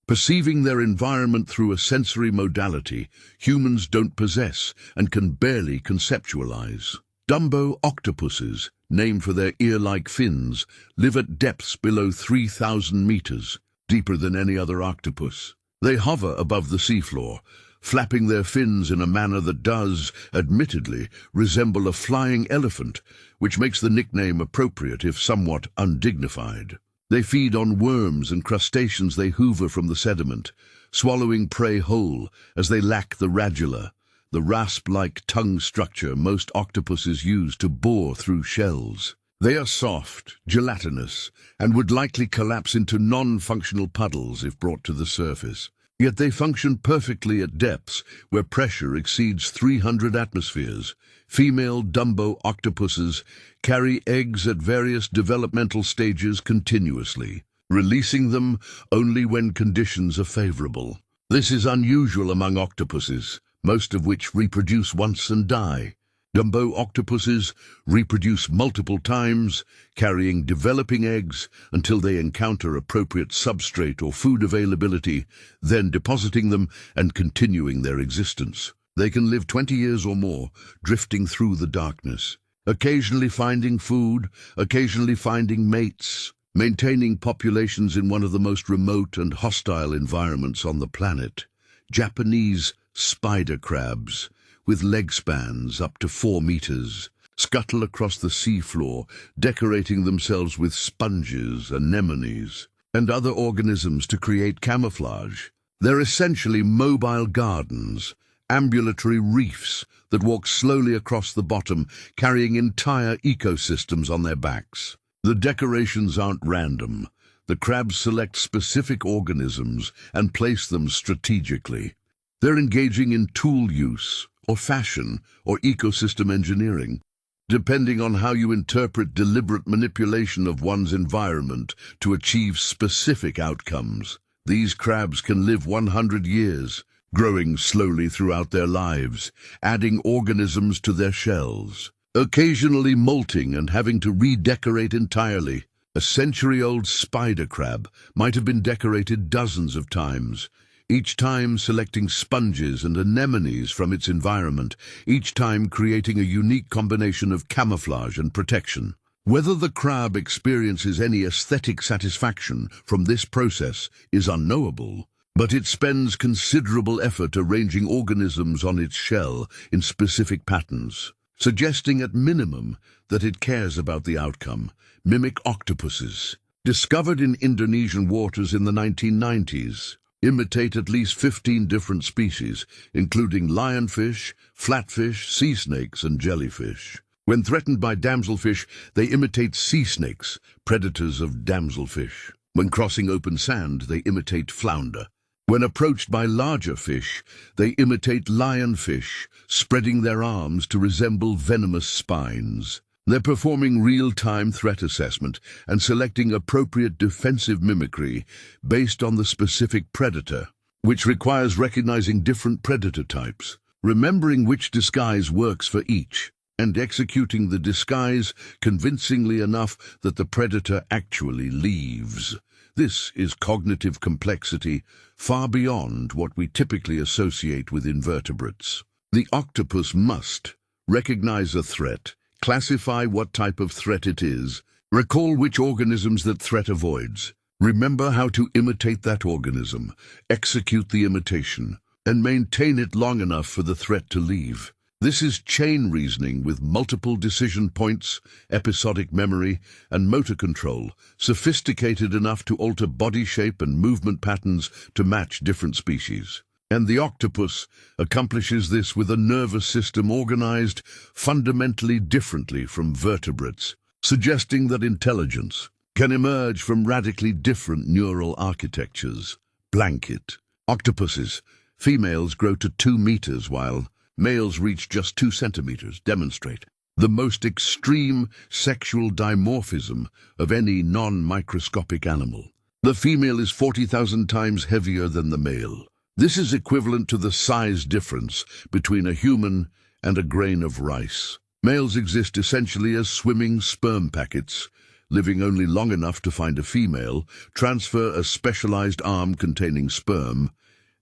perceiving their environment through a sensory modality humans don't possess and can barely conceptualize. Dumbo octopuses, named for their ear-like fins, live at depths below 3,000 meters, deeper than any other octopus. They hover above the seafloor, flapping their fins in a manner that does, admittedly, resemble a flying elephant, which makes the nickname appropriate if somewhat undignified. They feed on worms and crustaceans they hoover from the sediment, swallowing prey whole as they lack the radula, the rasp-like tongue structure most octopuses use to bore through shells. They are soft, gelatinous, and would likely collapse into non-functional puddles if brought to the surface. Yet they function perfectly at depths where pressure exceeds 300 atmospheres. Female Dumbo octopuses carry eggs at various developmental stages continuously, releasing them only when conditions are favorable. This is unusual among octopuses, most of which reproduce once and die. Dumbo octopuses reproduce multiple times, carrying developing eggs until they encounter appropriate substrate or food availability, then depositing them and continuing their existence. They can live 20 years or more, drifting through the darkness, occasionally finding food, occasionally finding mates, maintaining populations in one of the most remote and hostile environments on the planet. Japanese spider crabs, with leg spans up to 4 meters, scuttle across the seafloor, decorating themselves with sponges, anemones, and other organisms to create camouflage. They're essentially mobile gardens, ambulatory reefs that walk slowly across the bottom, carrying entire ecosystems on their backs. The decorations aren't random. The crabs select specific organisms and place them strategically. They're engaging in tool use, or fashion, or ecosystem engineering, depending on how you interpret deliberate manipulation of one's environment to achieve specific outcomes. These crabs can live 100 years, growing slowly throughout their lives, adding organisms to their shells, occasionally molting and having to redecorate entirely. A century-old spider crab might have been decorated dozens of times, each time selecting sponges and anemones from its environment, each time creating a unique combination of camouflage and protection. Whether the crab experiences any aesthetic satisfaction from this process is unknowable, but it spends considerable effort arranging organisms on its shell in specific patterns, suggesting at minimum that it cares about the outcome. Mimic octopuses, discovered in Indonesian waters in the 1990s, imitate at least 15 different species, including lionfish, flatfish, sea snakes, and jellyfish. When threatened by damselfish, they imitate sea snakes, predators of damselfish. When crossing open sand, they imitate flounder. When approached by larger fish, they imitate lionfish, spreading their arms to resemble venomous spines. They're performing real-time threat assessment and selecting appropriate defensive mimicry based on the specific predator, which requires recognizing different predator types, remembering which disguise works for each, and executing the disguise convincingly enough that the predator actually leaves. This is cognitive complexity far beyond what we typically associate with invertebrates. The octopus must recognize a threat, classify what type of threat it is, recall which organisms that threat avoids, remember how to imitate that organism, execute the imitation, and maintain it long enough for the threat to leave. This is chain reasoning with multiple decision points, episodic memory, and motor control, sophisticated enough to alter body shape and movement patterns to match different species. And the octopus accomplishes this with a nervous system organized fundamentally differently from vertebrates, suggesting that intelligence can emerge from radically different neural architectures. Blanket. Octopuses. Females grow to 2 meters while males reach just 2 centimeters, demonstrate the most extreme sexual dimorphism of any non-microscopic animal. The female is 40,000 times heavier than the male. This is equivalent to the size difference between a human and a grain of rice. Males exist essentially as swimming sperm packets, living only long enough to find a female, transfer a specialized arm containing sperm,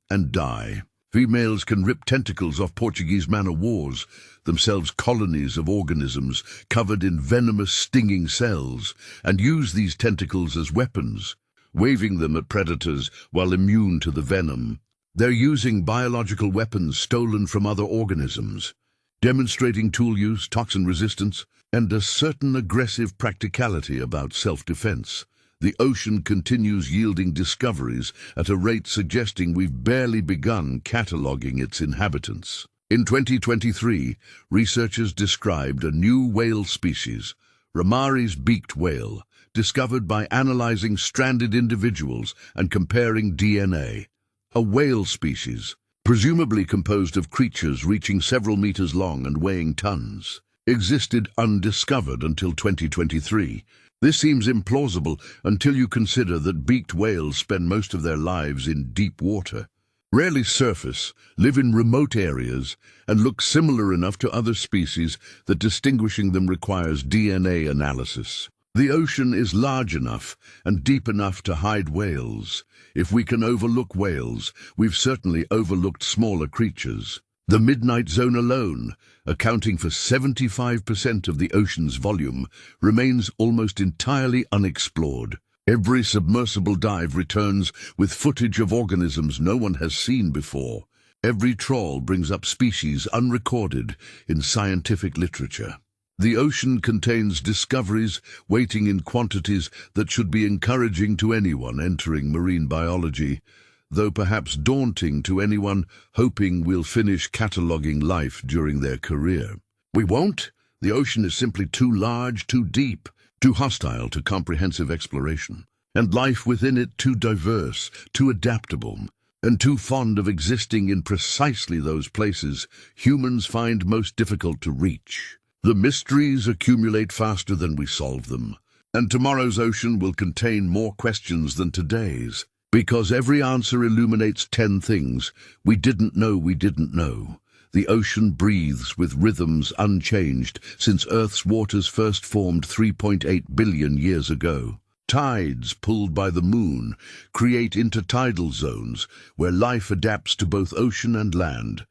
and die. Females can rip tentacles off Portuguese man-o'-wars, themselves colonies of organisms covered in venomous stinging cells, and use these tentacles as weapons, waving them at predators while immune to the venom. They're using biological weapons stolen from other organisms, demonstrating tool use, toxin resistance, and a certain aggressive practicality about self-defense. The ocean continues yielding discoveries at a rate suggesting we've barely begun cataloging its inhabitants. In 2023, researchers described a new whale species, Ramari's beaked whale, discovered by analyzing stranded individuals and comparing DNA. A whale species, presumably composed of creatures reaching several meters long and weighing tons, existed undiscovered until 2023. This seems implausible until you consider that beaked whales spend most of their lives in deep water, rarely surface, live in remote areas, and look similar enough to other species that distinguishing them requires DNA analysis. The ocean is large enough and deep enough to hide whales. If we can overlook whales, we've certainly overlooked smaller creatures. The Midnight Zone alone, accounting for 75% of the ocean's volume, remains almost entirely unexplored. Every submersible dive returns with footage of organisms no one has seen before. Every trawl brings up species unrecorded in scientific literature. The ocean contains discoveries waiting in quantities that should be encouraging to anyone entering marine biology, though perhaps daunting to anyone hoping we'll finish cataloguing life during their career. We won't. The ocean is simply too large, too deep, too hostile to comprehensive exploration, and life within it too diverse, too adaptable, and too fond of existing in precisely those places humans find most difficult to reach. The mysteries accumulate faster than we solve them, and tomorrow's ocean will contain more questions than today's, because every answer illuminates 10 things we didn't know we didn't know. The ocean breathes with rhythms unchanged since Earth's waters first formed 3.8 billion years ago. Tides, pulled by the moon, create intertidal zones where life adapts to both ocean and land.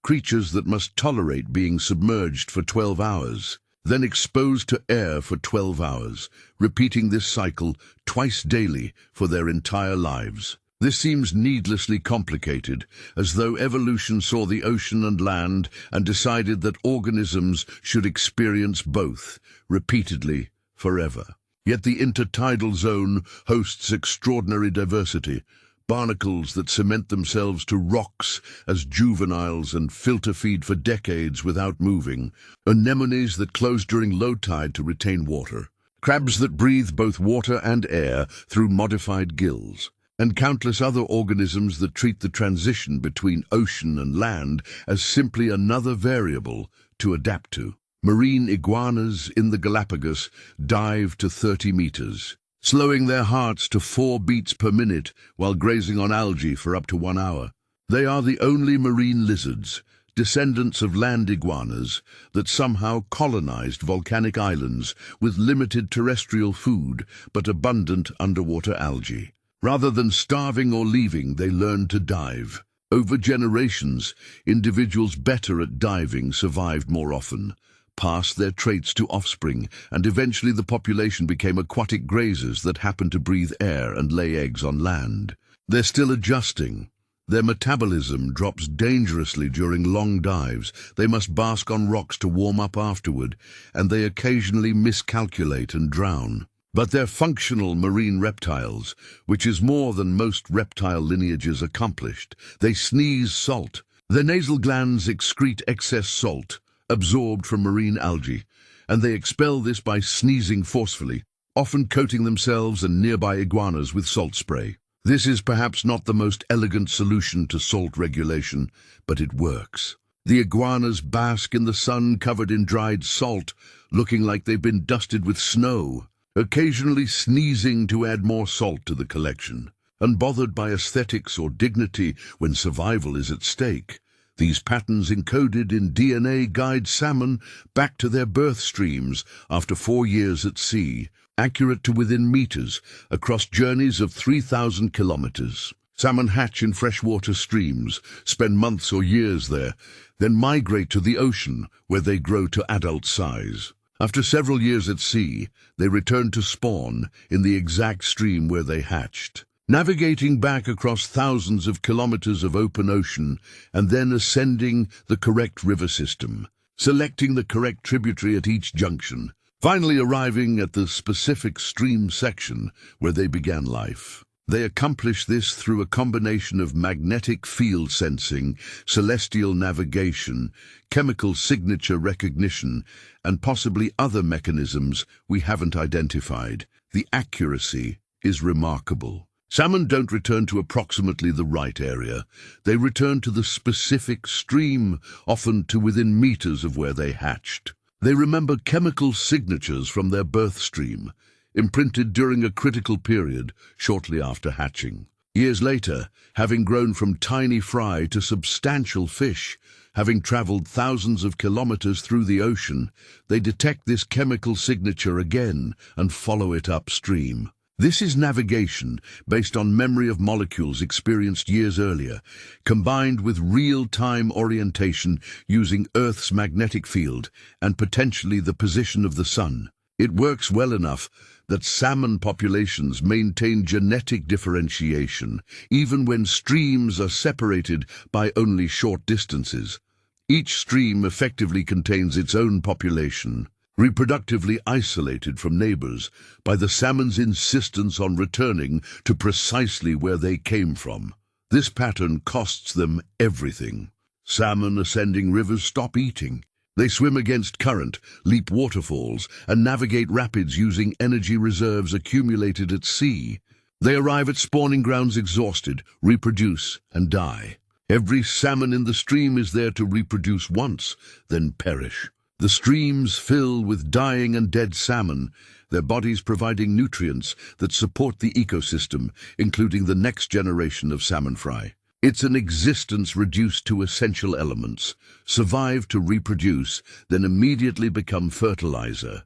Creatures that must tolerate being submerged for 12 hours, then exposed to air for 12 hours, repeating this cycle twice daily for their entire lives. This seems needlessly complicated, as though evolution saw the ocean and land and decided that organisms should experience both, repeatedly, forever. Yet the intertidal zone hosts extraordinary diversity. Barnacles that cement themselves to rocks as juveniles and filter feed for decades without moving. Anemones that close during low tide to retain water. Crabs that breathe both water and air through modified gills. And countless other organisms that treat the transition between ocean and land as simply another variable to adapt to. Marine iguanas in the Galapagos dive to 30 meters, slowing their hearts to 4 beats per minute while grazing on algae for up to 1 hour. They are the only marine lizards, descendants of land iguanas, that somehow colonized volcanic islands with limited terrestrial food but abundant underwater algae. Rather than starving or leaving, they learned to dive. Over generations, individuals better at diving survived more often, passed their traits to offspring, and eventually the population became aquatic grazers that happened to breathe air and lay eggs on land. They're still adjusting. Their metabolism drops dangerously during long dives. They must bask on rocks to warm up afterward, and they occasionally miscalculate and drown. But they're functional marine reptiles, which is more than most reptile lineages accomplished. They sneeze salt. Their nasal glands excrete excess salt, absorbed from marine algae, and they expel this by sneezing forcefully, often coating themselves and nearby iguanas with salt spray. This is perhaps not the most elegant solution to salt regulation, but it works. The iguanas bask in the sun covered in dried salt, looking like they've been dusted with snow, occasionally sneezing to add more salt to the collection. Unbothered by aesthetics or dignity when survival is at stake, these patterns encoded in DNA guide salmon back to their birth streams after 4 years at sea, accurate to within meters, across journeys of 3,000 kilometers. Salmon hatch in freshwater streams, spend months or years there, then migrate to the ocean where they grow to adult size. After several years at sea, they return to spawn in the exact stream where they hatched, navigating back across thousands of kilometers of open ocean and then ascending the correct river system, selecting the correct tributary at each junction, finally arriving at the specific stream section where they began life. They accomplish this through a combination of magnetic field sensing, celestial navigation, chemical signature recognition, and possibly other mechanisms we haven't identified. The accuracy is remarkable. Salmon don't return to approximately the right area. They return to the specific stream, often to within meters of where they hatched. They remember chemical signatures from their birth stream, imprinted during a critical period shortly after hatching. Years later, having grown from tiny fry to substantial fish, having traveled thousands of kilometers through the ocean, they detect this chemical signature again and follow it upstream. This is navigation based on memory of molecules experienced years earlier, combined with real-time orientation using Earth's magnetic field and potentially the position of the sun. It works well enough that salmon populations maintain genetic differentiation, even when streams are separated by only short distances. Each stream effectively contains its own population, reproductively isolated from neighbors by the salmon's insistence on returning to precisely where they came from. This pattern costs them everything. Salmon ascending rivers stop eating. They swim against current, leap waterfalls, and navigate rapids using energy reserves accumulated at sea. They arrive at spawning grounds exhausted, reproduce, and die. Every salmon in the stream is there to reproduce once, then perish. The streams fill with dying and dead salmon, their bodies providing nutrients that support the ecosystem, including the next generation of salmon fry. It's an existence reduced to essential elements, survive to reproduce, then immediately become fertilizer.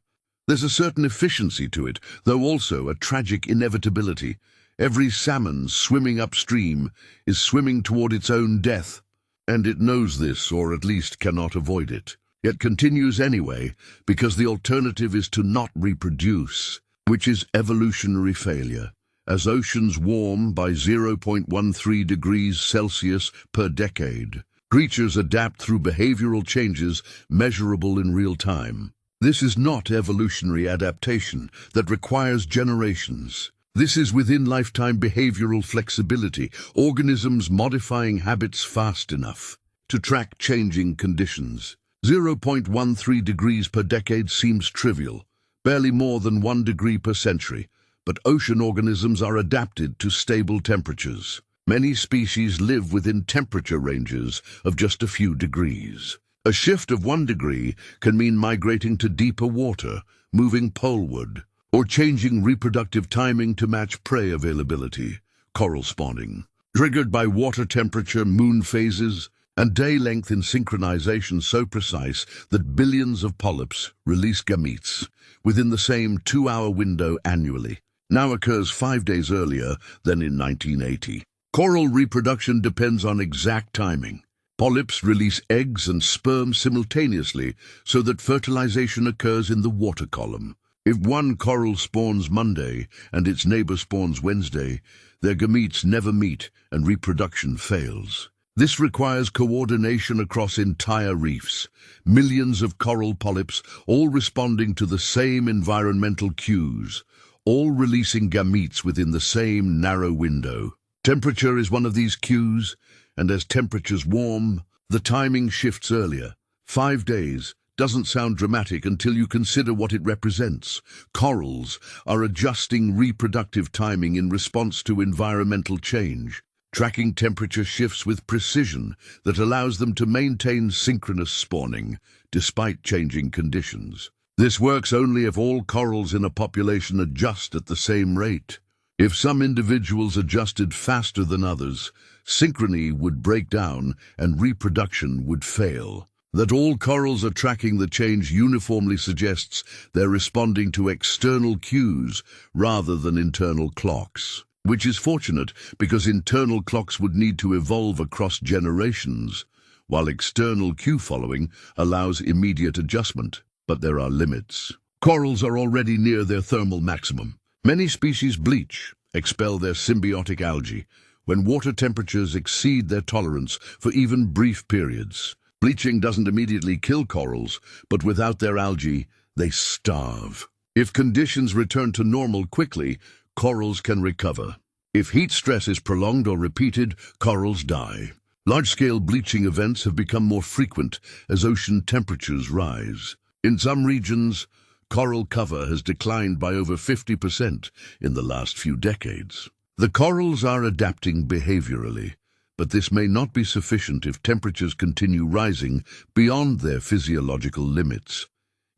There's a certain efficiency to it, though also a tragic inevitability. Every salmon swimming upstream is swimming toward its own death, and it knows this, or at least cannot avoid it. Yet continues anyway, because the alternative is to not reproduce, which is evolutionary failure. As oceans warm by 0.13 degrees Celsius per decade, creatures adapt through behavioral changes measurable in real time. This is not evolutionary adaptation that requires generations. This is within lifetime behavioral flexibility, organisms modifying habits fast enough to track changing conditions. 0.13 degrees per decade seems trivial, barely more than 1 degree per century. But ocean organisms are adapted to stable temperatures. Many species live within temperature ranges of just a few degrees. A shift of 1 degree can mean migrating to deeper water, moving poleward, or changing reproductive timing to match prey availability, coral spawning. Triggered by water temperature, moon phases, and day length in synchronization so precise that billions of polyps release gametes within the same 2-hour window annually. Now occurs 5 days earlier than in 1980. Coral reproduction depends on exact timing. Polyps release eggs and sperm simultaneously so that fertilization occurs in the water column. If one coral spawns Monday and its neighbor spawns Wednesday, their gametes never meet and reproduction fails. This requires coordination across entire reefs, millions of coral polyps all responding to the same environmental cues, all releasing gametes within the same narrow window. Temperature is one of these cues, and as temperatures warm, the timing shifts earlier. 5 days doesn't sound dramatic until you consider what it represents. Corals are adjusting reproductive timing in response to environmental change, tracking temperature shifts with precision that allows them to maintain synchronous spawning despite changing conditions. This works only if all corals in a population adjust at the same rate. If some individuals adjusted faster than others, synchrony would break down and reproduction would fail. That all corals are tracking the change uniformly suggests they're responding to external cues rather than internal clocks, which is fortunate because internal clocks would need to evolve across generations, while external cue following allows immediate adjustment. But there are limits. Corals are already near their thermal maximum. Many species bleach, expel their symbiotic algae, when water temperatures exceed their tolerance for even brief periods. Bleaching doesn't immediately kill corals, but without their algae, they starve. If conditions return to normal quickly, corals can recover. If heat stress is prolonged or repeated, corals die. Large-scale bleaching events have become more frequent as ocean temperatures rise. In some regions, coral cover has declined by over 50% in the last few decades. The corals are adapting behaviorally, but this may not be sufficient if temperatures continue rising beyond their physiological limits.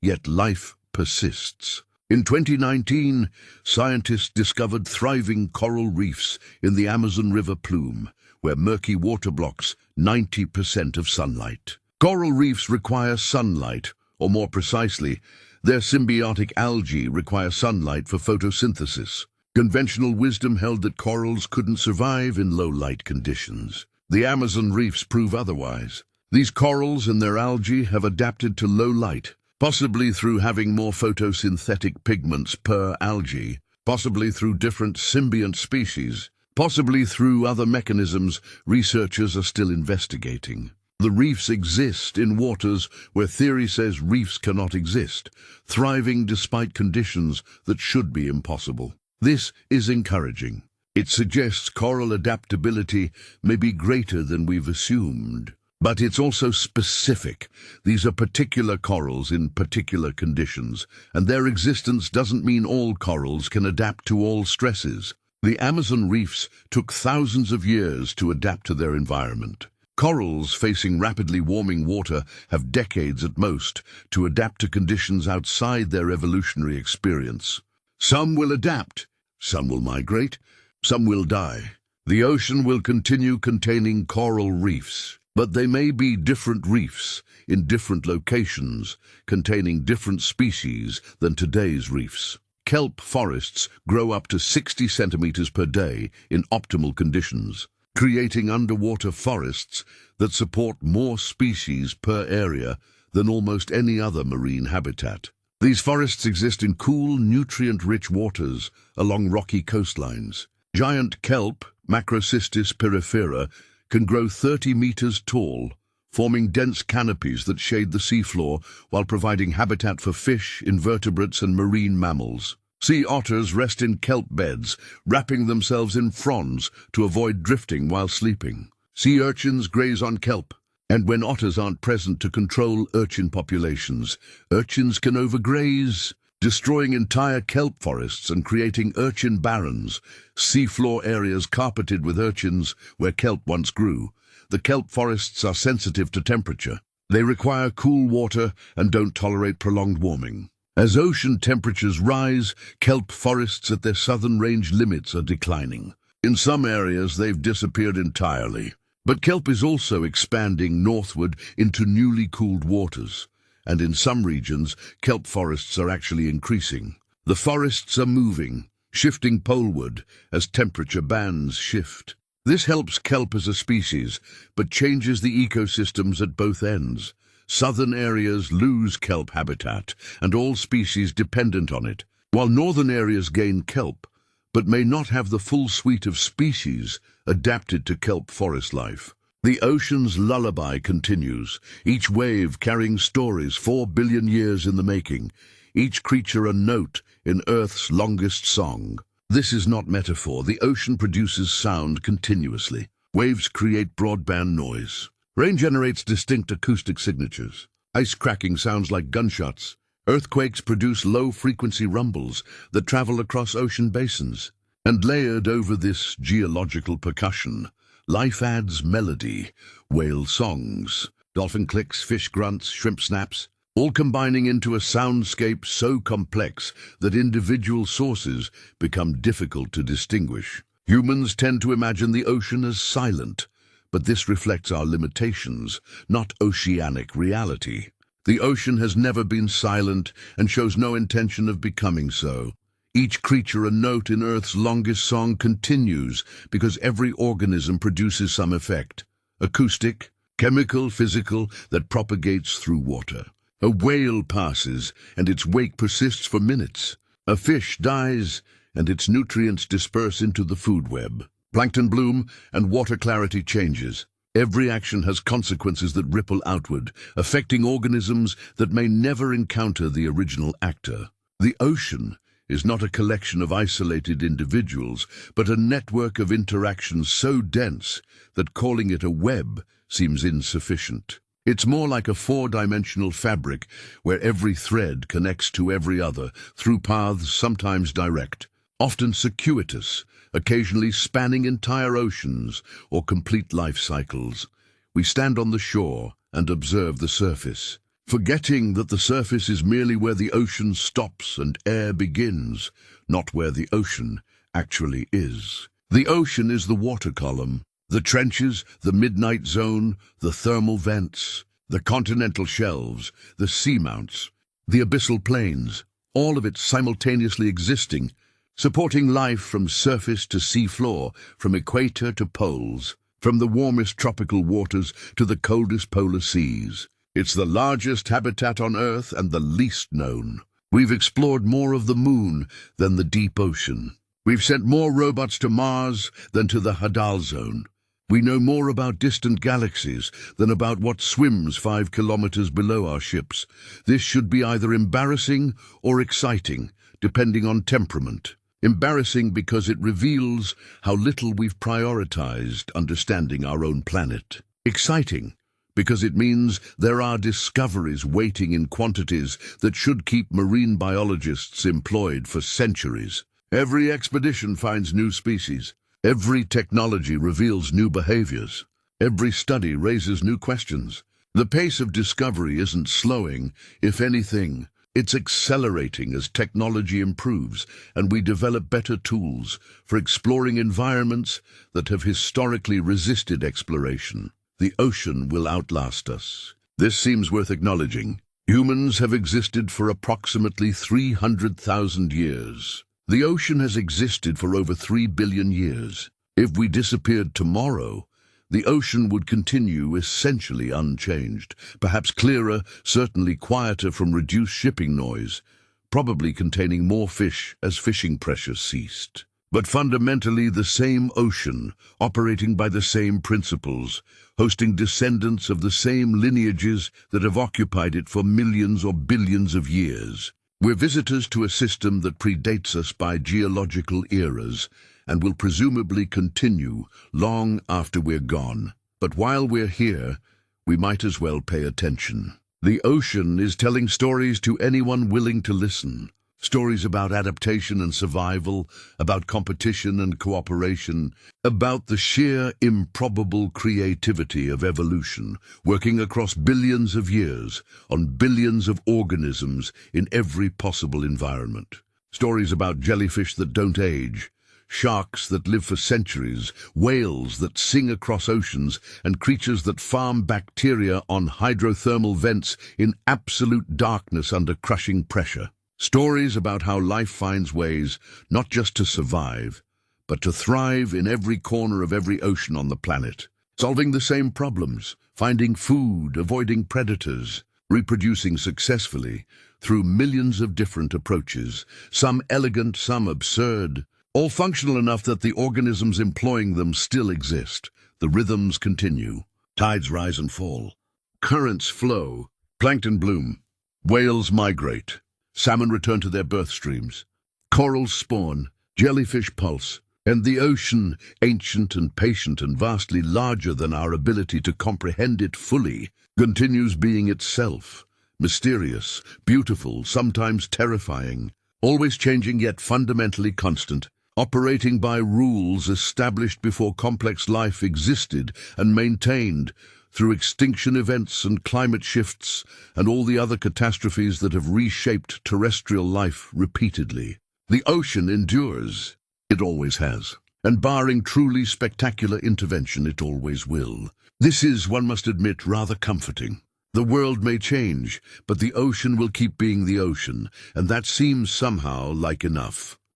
Yet life persists. In 2019, scientists discovered thriving coral reefs in the Amazon River plume, where murky water blocks 90% of sunlight. Coral reefs require sunlight, or more precisely, their symbiotic algae require sunlight for photosynthesis. Conventional wisdom held that corals couldn't survive in low-light conditions. The Amazon reefs prove otherwise. These corals and their algae have adapted to low light, Possibly through having more photosynthetic pigments per algae, possibly through different symbiont species, possibly through other mechanisms researchers are still investigating. The reefs exist in waters where theory says reefs cannot exist, thriving despite conditions that should be impossible. This is encouraging. It suggests coral adaptability may be greater than we've assumed. But it's also specific. These are particular corals in particular conditions, and their existence doesn't mean all corals can adapt to all stresses. The Amazon reefs took thousands of years to adapt to their environment. Corals facing rapidly warming water have decades at most to adapt to conditions outside their evolutionary experience. Some will adapt, some will migrate, some will die. The ocean will continue containing coral reefs, but they may be different reefs in different locations, containing different species than today's reefs. Kelp forests grow up to 60 centimeters per day in optimal conditions, creating underwater forests that support more species per area than almost any other marine habitat. These forests exist in cool, nutrient-rich waters along rocky coastlines. Giant kelp, Macrocystis pyrifera, can grow 30 meters tall, forming dense canopies that shade the seafloor while providing habitat for fish, invertebrates, and marine mammals. Sea otters rest in kelp beds, wrapping themselves in fronds to avoid drifting while sleeping. Sea urchins graze on kelp, and when otters aren't present to control urchin populations, urchins can overgraze, destroying entire kelp forests and creating urchin barrens, seafloor areas carpeted with urchins where kelp once grew. The kelp forests are sensitive to temperature. They require cool water and don't tolerate prolonged warming. As ocean temperatures rise, kelp forests at their southern range limits are declining. In some areas, they've disappeared entirely. But kelp is also expanding northward into newly cooled waters, and in some regions, kelp forests are actually increasing. The forests are moving, shifting poleward as temperature bands shift. This helps kelp as a species, but changes the ecosystems at both ends. Southern areas lose kelp habitat, and all species dependent on it, while northern areas gain kelp, but may not have the full suite of species adapted to kelp forest life. The ocean's lullaby continues, each wave carrying stories 4 billion years in the making, each creature a note in Earth's longest song. This is not metaphor. The ocean produces sound continuously. Waves create broadband noise. Rain generates distinct acoustic signatures. Ice cracking sounds like gunshots. Earthquakes produce low-frequency rumbles that travel across ocean basins. And layered over this geological percussion, life adds melody, whale songs, dolphin clicks, fish grunts, shrimp snaps, all combining into a soundscape so complex that individual sources become difficult to distinguish. Humans tend to imagine the ocean as silent, but this reflects our limitations, not oceanic reality. The ocean has never been silent and shows no intention of becoming so. Each creature a note in Earth's longest song continues because every organism produces some effect. Acoustic, chemical, physical, that propagates through water. A whale passes and its wake persists for minutes. A fish dies and its nutrients disperse into the food web. Plankton bloom and water clarity changes. Every action has consequences that ripple outward, affecting organisms that may never encounter the original actor. The ocean is not a collection of isolated individuals, but a network of interactions so dense that calling it a web seems insufficient. It's more like a four-dimensional fabric where every thread connects to every other through paths sometimes direct, often circuitous, occasionally spanning entire oceans or complete life cycles. We stand on the shore and observe the surface, forgetting that the surface is merely where the ocean stops and air begins, not where the ocean actually is. The ocean is the water column, the trenches, the midnight zone, the thermal vents, the continental shelves, the seamounts, the abyssal plains, all of it simultaneously existing, supporting life from surface to seafloor, from equator to poles, from the warmest tropical waters to the coldest polar seas. It's the largest habitat on Earth and the least known. We've explored more of the moon than the deep ocean. We've sent more robots to Mars than to the Hadal Zone. We know more about distant galaxies than about what swims 5 kilometers below our ships. This should be either embarrassing or exciting, depending on temperament. Embarrassing because it reveals how little we've prioritized understanding our own planet. Exciting because it means there are discoveries waiting in quantities that should keep marine biologists employed for centuries. Every expedition finds new species. Every technology reveals new behaviors. Every study raises new questions. The pace of discovery isn't slowing. If anything, it's accelerating as technology improves and we develop better tools for exploring environments that have historically resisted exploration. The ocean will outlast us. This seems worth acknowledging. Humans have existed for approximately 300,000 years. The ocean has existed for over 3 billion years. If we disappeared tomorrow, the ocean would continue essentially unchanged, perhaps clearer, certainly quieter from reduced shipping noise, probably containing more fish as fishing pressure ceased. But fundamentally the same ocean, operating by the same principles, hosting descendants of the same lineages that have occupied it for millions or billions of years. We're visitors to a system that predates us by geological eras and will presumably continue long after we're gone. But while we're here, we might as well pay attention. The ocean is telling stories to anyone willing to listen. Stories about adaptation and survival, about competition and cooperation, about the sheer improbable creativity of evolution, working across billions of years on billions of organisms in every possible environment. Stories about jellyfish that don't age, sharks that live for centuries, whales that sing across oceans, and creatures that farm bacteria on hydrothermal vents in absolute darkness under crushing pressure. Stories about how life finds ways not just to survive, but to thrive in every corner of every ocean on the planet, solving the same problems, finding food, avoiding predators, reproducing successfully through millions of different approaches, some elegant, some absurd, all functional enough that the organisms employing them still exist. The rhythms continue. Tides rise and fall. Currents flow. Plankton bloom. Whales migrate. Salmon return to their birth streams. Corals spawn. Jellyfish pulse. And the ocean, ancient and patient and vastly larger than our ability to comprehend it fully, continues being itself. Mysterious, beautiful, sometimes terrifying. Always changing yet fundamentally constant. Operating by rules established before complex life existed and maintained through extinction events and climate shifts and all the other catastrophes that have reshaped terrestrial life repeatedly. The ocean endures. It always has. And barring truly spectacular intervention, it always will. This is, one must admit, rather comforting. The world may change, but the ocean will keep being the ocean, and that seems somehow like enough.